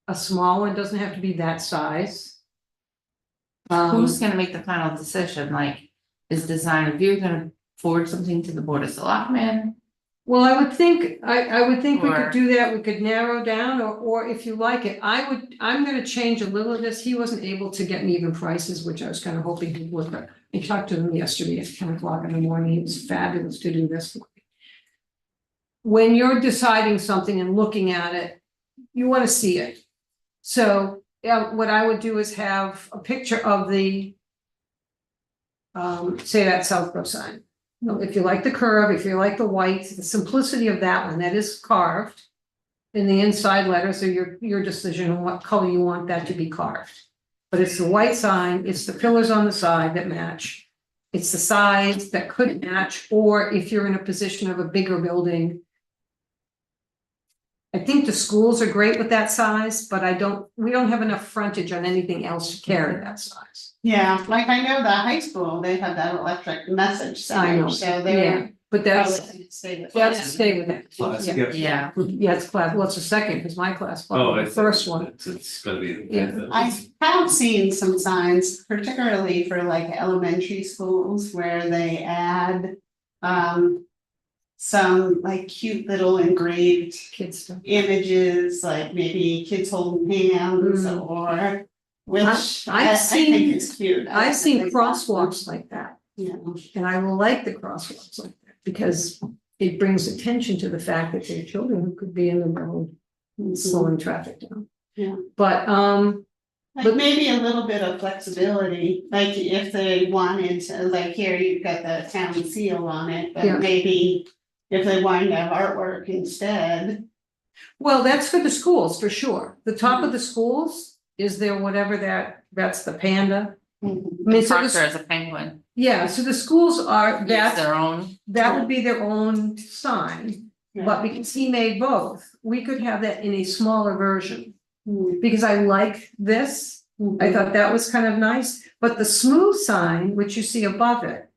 S4: A small one doesn't have to be that size.
S3: Who's gonna make the final decision, like, is design review gonna forward something to the board of selectmen?
S4: Well, I would think we
S3: Or-
S4: could do that, we could narrow down, or if you like it, I'm gonna change a little of this, he wasn't able to get me even prices, which I was kind of hoping he would, but I talked to him yesterday at 10 o'clock in the morning, it was fabulous to do this. When you're deciding something and looking at it, you wanna see it. So, yeah, what I would do is have a picture of the say that Southborough sign. If you like the curve, if you like the white, the simplicity of that one, that is carved. And the inside letters are your decision on what color you want that to be carved. But it's the white sign, it's the pillars on the side that match. It's the sides that could match, or if you're in a position of a bigger building. I think the schools are great with that size, but we don't have enough frontage on anything else to carry that size.
S1: Yeah, like I know the high school, they have that electric message
S4: I know,
S1: center, so
S4: yeah,
S1: they're.
S4: but
S1: probably
S4: that's,
S1: gonna stay with
S4: that's
S1: that.
S4: stay with that.
S2: Class,
S4: Yeah.
S2: yeah.
S3: Yeah,
S4: It's class, well, it's the second, because my class,
S2: Oh,
S4: the
S2: it's
S4: first one,
S2: It's gonna be.
S4: Yeah.
S1: I have seen some signs, particularly for like elementary schools where they add. Some like cute little engraved
S4: kids stuff.
S1: images, like maybe kids holding hands
S4: Mm.
S1: or. Which
S4: I've
S1: I
S4: seen-
S1: think is cute. I
S4: I've seen
S1: think-
S4: crosswalks like that,
S1: Yeah,
S4: and I will like the crosswalks like that, because it brings attention to the fact that there are children who could be in the road slowing traffic down.
S1: Yeah.
S4: But,
S1: like maybe a little bit of flexibility, like if they wanted to, like here you've got the town seal on it,
S4: Yeah.
S1: but maybe. If they wanted to have artwork instead.
S4: well, that's for the schools, for sure. The top of the schools, is there whatever that's the panda? I mean, so
S3: Proctor
S4: the,
S3: is a penguin,
S4: yeah, so the schools are,
S3: use
S4: that
S3: their own,
S4: would be their own sign. But because he made both, we could have that in a smaller version, because I like this. I thought that was kind of nice, but the smooth sign, which you see above it,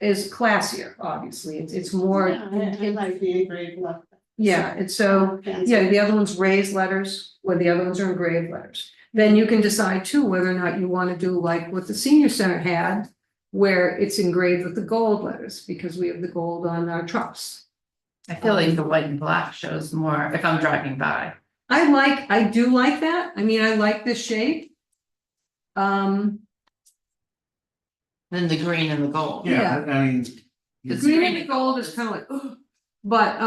S4: is classier, obviously, it's more.
S1: Yeah, I like the engraved look.
S4: Yeah, and so, yeah, the other one's raised letters, or the other ones are engraved letters. Then you can decide too whether or not you wanna do like what the senior center had, where it's engraved with the gold letters, because we have the gold on our trucks.
S3: I feel like the white and black shows more if I'm driving by.
S4: I do like that, I mean, I like this shape.
S3: Than the green and the gold.
S2: Yeah, I mean.
S4: The green and the gold is kind of like, ugh, but,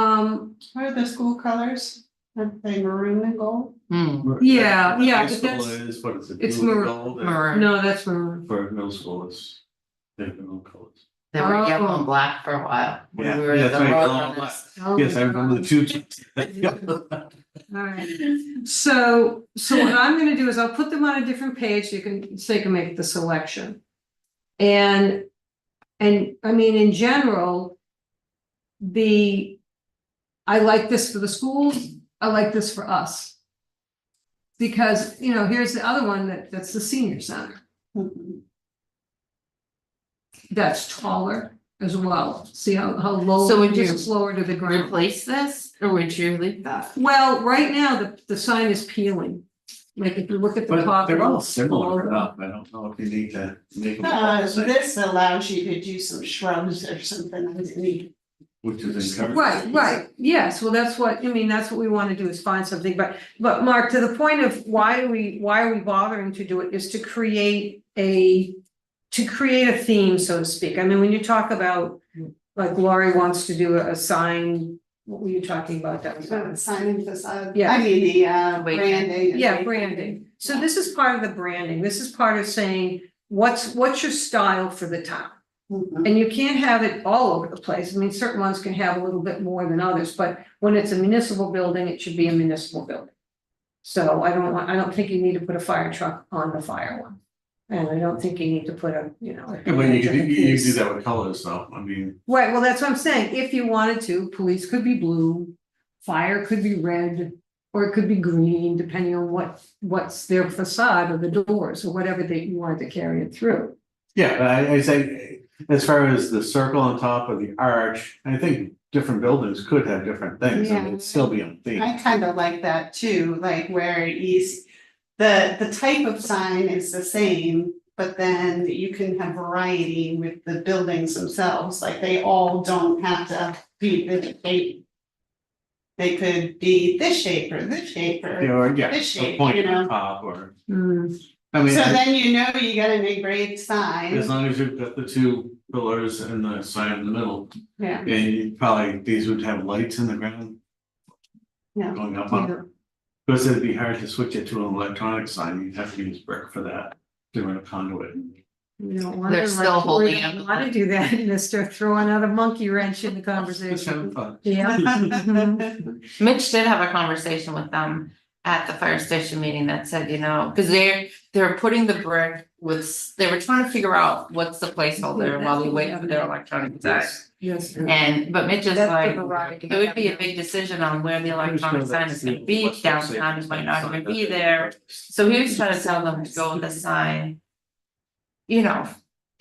S1: What are the school colors? Are they maroon and gold?
S4: Yeah, yeah,
S2: High
S4: but
S2: school
S4: that's-
S2: is, what is it?
S4: it's
S2: blue and
S4: maroon-
S2: gold, and
S3: Maroon,
S4: no, that's maroon.
S2: For middle school, it's different colors.
S3: they were yellow
S4: Oh.
S3: and black for a while. when
S2: Yeah,
S3: we were
S2: yeah,
S3: at the
S2: that's right,
S3: road
S2: yellow and
S3: runners.
S4: Oh,
S2: Yes, I remember the tubes.
S4: Alright, so what I'm gonna do is I'll put them on a different page, so you can make the selection. And I mean, in general. I like this for the schools, I like this for us. Because, here's the other one that's the senior center, that's taller as well, see how low.
S3: So would you
S4: it's lower to the ground.
S3: Replace this, or would you leave that?
S4: Well, right now, the sign is peeling. Like if you look at the
S2: But
S4: top.
S2: they're all
S4: of the
S2: similar
S4: logo.
S2: enough, I don't know if you need to make them all the same,
S1: This allows you to do some shrubs or something underneath.
S2: which is encouraging.
S4: Right, yes, well, that's what we wanna do is find something, but Mark, to the point of why are we bothering to do it, is to create a theme, so to speak. I mean, when you talk about, like Laurie wants to do a sign, what were you talking about that was?
S1: Signing facade,
S4: Yeah.
S1: I mean, the
S3: Wait.
S1: branding.
S4: Yeah, branding, so this is part of the branding, this is part of saying, what's your style for the town?
S1: Mhm.
S4: And you can't have it all over the place, I mean, certain ones can have a little bit more than others, but when it's a municipal building, it should be a municipal building. So I don't think you need to put a fire truck on the fire one. And I don't think you need to put a.
S2: Yeah, but you can do that with colors though, I mean,
S4: Right, well, that's what I'm saying, if you wanted to, police could be blue, fire could be red, or it could be green, depending on what's their facade or the doors, or whatever you wanted to carry it through.
S2: yeah, but I say, as far as the circle on top of the arch, I think different buildings could have different things, and it'd still be on theme.
S1: I kind of like that too, like where the type of sign is the same, but then you can have variety with the buildings themselves, like they all don't have to be this shape. They could be this shape or this shape or,
S2: Or, yeah,
S1: This
S2: a
S1: shape,
S2: point
S1: you
S2: on
S1: know.
S2: top, or,
S4: Hmm.
S2: I mean,
S1: so then you know you got an engraved sign,
S2: as long as you've got the two pillars and the sign in the middle,
S1: yeah,
S2: and you probably, these would have lights in the ground
S1: yeah.
S2: going up.
S4: Yeah.
S2: Because it'd be hard to switch it to an electronic sign, you'd have to use brick for that, doing a conduit.
S4: We don't want
S3: They're
S4: to,
S3: still holding
S4: we don't
S3: up.
S4: wanna do that, mister, throw another monkey wrench in the
S2: Just
S4: conversation.
S2: having fun.
S4: Yeah. Mhm.
S3: Mitch did have a conversation with them at the fire station meeting that said, cause they're putting the brick they were trying to figure out what's the placeholder while we wait for their electronic sign.
S4: Yes.
S3: But Mitch is
S4: That's
S3: like,
S4: the variety.
S3: it would be a big decision on where the electronic sign is gonna be, downtown, it might not even be there. So he was trying to tell them to go with a sign you know,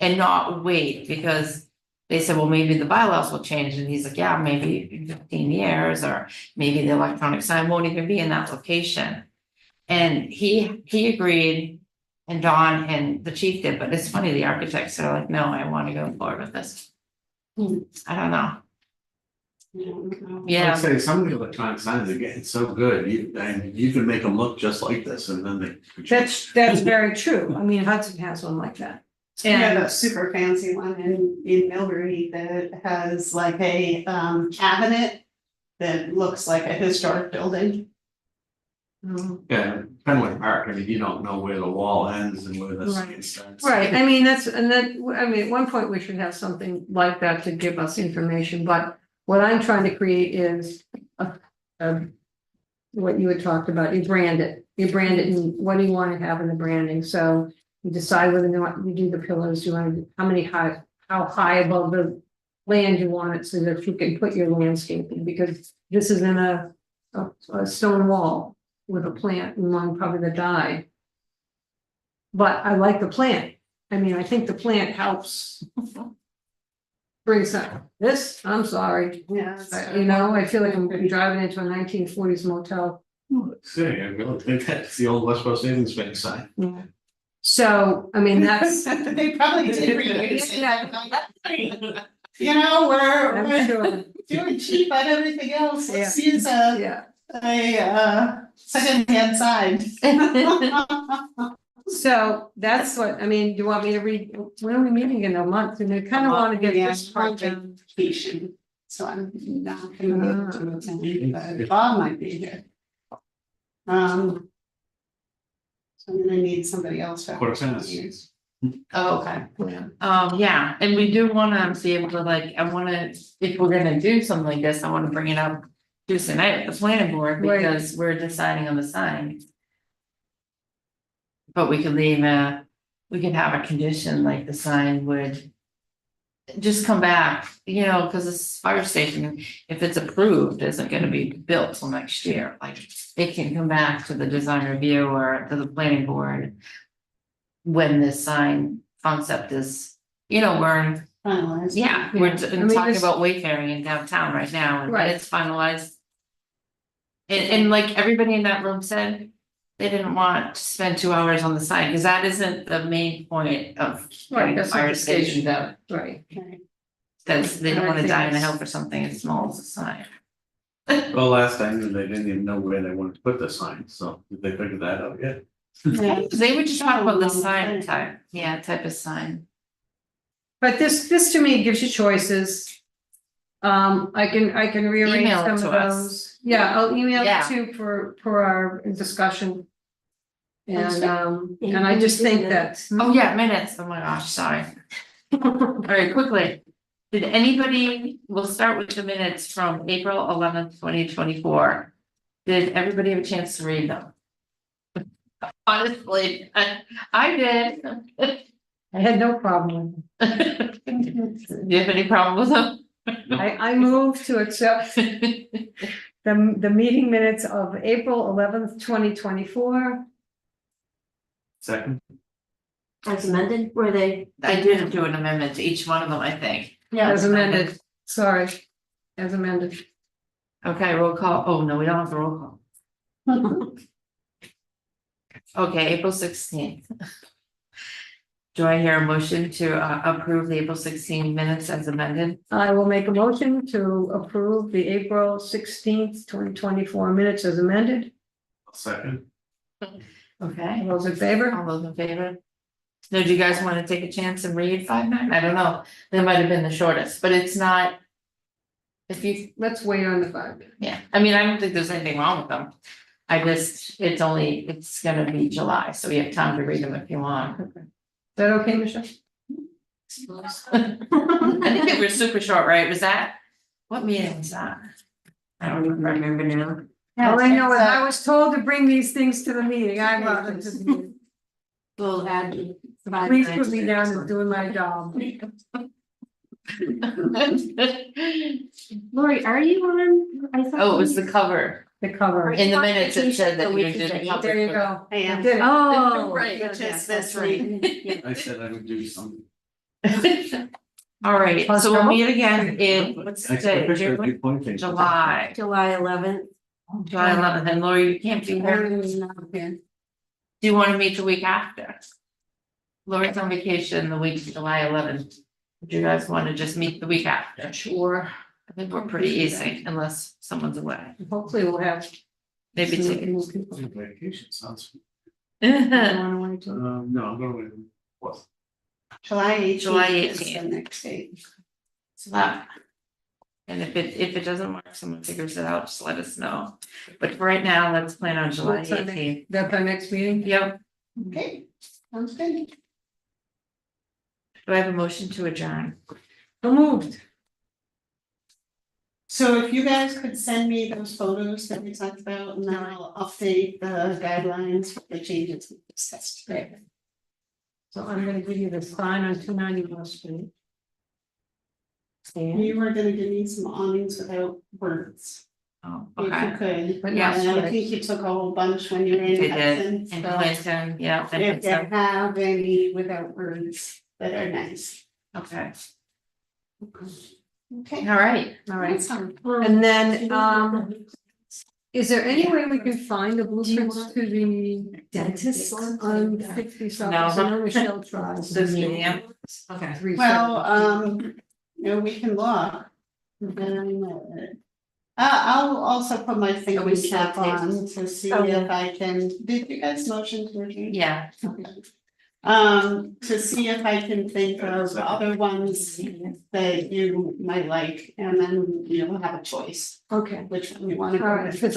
S3: and not wait, because they said, well, maybe the bylaws will change, and he's like, yeah, maybe in 15 years, or maybe the electronic sign won't even be in that location. And he agreed, and Don and the chief did, but it's funny, the architects are like, no, I wanna go forward with this. I don't know,
S2: I'd
S3: yeah,
S2: say some of the electronic signs are getting so good, you can make them look just like this and then they.
S4: That's very true. I mean, Hudson has one like that.
S1: We have
S4: And
S1: a super fancy one in Millbury that has like a cabinet that looks like a historic building.
S2: Yeah, Fenway Park, I mean, you don't know where the wall ends and where the
S4: Right.
S2: sign starts.
S4: right, I mean, at one point, we should have something like that to give us information, but what I'm trying to create is what you had talked about, you brand it and what do you want to have in the branding, so you decide whether or not you do the pillars, you want to, how high above the land you want it so that you can put your landscaping, because this is in a stone wall with a plant and one probably that died. But I like the plant. I mean, I think the plant helps bring some, this, I'm sorry,
S1: Yeah.
S4: you know, I feel like I'm driving into a 1940s motel.
S2: See, I really think that's the old Westboro Savings Bank sign.
S4: Yeah. So, I mean, that's,
S1: They probably did reuse it. You know,
S4: I'm
S1: we're
S4: sure,
S1: doing cheap on everything else. Let's
S4: Yeah.
S1: use
S4: yeah.
S1: a secondhand sign.
S4: So that's what, I mean, do you want me to read, when are we meeting in a month? And I kind of want to get this part done.
S1: Vacation, so I'm not gonna be able to attend, but Bob might be here. So I'm gonna need somebody else. to-
S2: Quarter tennis.
S3: oh, okay.
S4: Yeah.
S3: Yeah, and we do wanna be able to like, I wanna, if we're gonna do something like this, I wanna bring it up Tuesday night with the planning board,
S4: Right.
S3: because we're deciding on the sign. But we could leave we could have a condition like the sign would just come back, you know, cause this fire station, if it's approved, isn't gonna be built till next year, like it can come back to the design review or to the planning board when this sign concept is, you know, we're,
S1: Finalized.
S3: yeah,
S4: Yeah.
S3: we're
S4: I mean,
S3: talking
S4: this-
S3: about wayfaring in downtown right now, and when
S4: Right.
S3: it's finalized. And like everybody in that room said, they didn't want to spend 2 hours on the sign, cause that isn't the main point of
S4: Right,
S3: getting the
S4: that's not
S3: fire
S4: the station.
S3: station done.
S4: Right.
S1: Okay.
S3: Cause they don't
S4: I
S3: wanna
S4: think
S3: die in a
S4: that's-
S3: hill for something as small as a sign.
S2: Well, last I knew, they didn't even know where they wanted to put the sign, so did they figure that out yet?
S1: Yeah.
S3: They would just talk about the
S1: Oh,
S3: sign
S1: okay.
S3: type, yeah, type of sign.
S4: But this to me gives you choices. I can rearrange
S3: Email it
S4: some of
S3: to us.
S4: those. Yeah, I'll email it
S3: Yeah.
S4: to for our discussion.
S1: That's
S4: And I just think that.
S3: Oh, yeah, minutes, oh my gosh, sorry. Alright, quickly, did anybody, we'll start with the minutes from April 11th, 2024. Did everybody have a chance to read them? Honestly, I did.
S4: I had no problem with
S3: Do you have any problem with them?
S4: it. I move to accept the meeting minutes of April 11th, 2024.
S2: Second,
S5: As amended, were they?
S3: I did do an amendment to each one of them, I think.
S4: As amended, sorry, as amended.
S3: Okay, roll call, oh, no, we don't have the roll call. Okay, April 16th. Do I hear a motion to approve the April 16 minutes as amended?
S4: I will make a motion to approve the April 16th, 2024 minutes as amended.
S2: second,
S3: Okay,
S4: All those in favor?
S3: all those in favor? Now, do you guys want to take a chance and read 5-9? I don't know, that might have been the shortest, but it's not. If you,
S4: Let's wait on the 5.
S3: yeah, I mean, I don't think there's anything wrong with them. It's gonna be July, so we have time to read them if you want.
S4: Is that okay, Michelle?
S3: I think they were super short, right? Was that, what meeting was that? I don't even remember now.
S4: All I know is I was told to bring these things to the meeting. I brought them to the meeting.
S5: Will add.
S4: Please put me down as doing my job.
S5: Lori, are you on? I thought
S3: Oh, it was
S5: you-
S3: the cover.
S4: the cover.
S3: In the minutes, it said that
S5: The
S3: you
S5: week is
S3: didn't
S5: the
S3: cover.
S4: There you go.
S1: I am.
S4: I did it.
S5: Oh.
S3: Right.
S1: Which is
S5: Yes,
S1: this
S5: that's right.
S1: week.
S2: I said I would do something.
S3: All right, so we'll meet again in, what's the
S2: I
S3: day,
S2: picture a
S3: June,
S2: big pointing.
S3: July,
S5: July 11th.
S3: July 11th, and Lori, you can't be here. Do you want to meet the week after? Lori's on vacation the week of July 11th. Would you guys want to just meet the week after?
S4: Sure.
S3: I think we're pretty easy unless someone's away.
S4: Hopefully we'll have.
S3: Maybe
S4: some
S3: two.
S4: new people.
S2: Vacation sounds.
S4: Going away too.
S2: No, I'm going to. What?
S1: July 18th.
S3: July
S1: is the
S3: 18th.
S1: next date.
S3: So that. And if it doesn't work, someone figures it out, just let us know. But for right now, let's plan on July
S4: What's our next-
S3: 18th.
S4: That's our next meeting?
S3: Yep,
S1: Okay, sounds good.
S3: do I have a motion to adjourn?
S4: So moved.
S1: So if you guys could send me those photos that we talked about, and then I'll update the guidelines for the changes we discussed today.
S4: So I'm gonna give you the sign on 290 West Street. And
S1: You were gonna give me some awnings without words,
S3: Oh,
S1: if you
S3: okay.
S1: could.
S4: But
S3: Yeah,
S4: not
S1: And I
S4: sweat.
S1: think you took a whole bunch when you were in
S3: They did,
S1: Hudson,
S3: and
S1: so
S3: Clinton, yeah, and
S1: if you
S3: Clinton,
S1: have any without words that are nice.
S3: okay,
S1: Okay.
S3: all right.
S4: All right.
S1: Awesome.
S4: And then, is there any way we can find the blueprints to the dentist on 50 South?
S3: No.
S4: I know Michelle tries.
S3: The museum, okay.
S1: Well, you know, we can look. I'll also put my fingers
S3: still
S1: cap on to see if I can, did you guys motion to review?
S3: Yeah,
S1: To see if I can think of other ones that you might like, and then you'll have a choice,
S4: Okay,
S1: which one you wanna
S4: all
S1: go
S4: right,
S1: with.
S4: because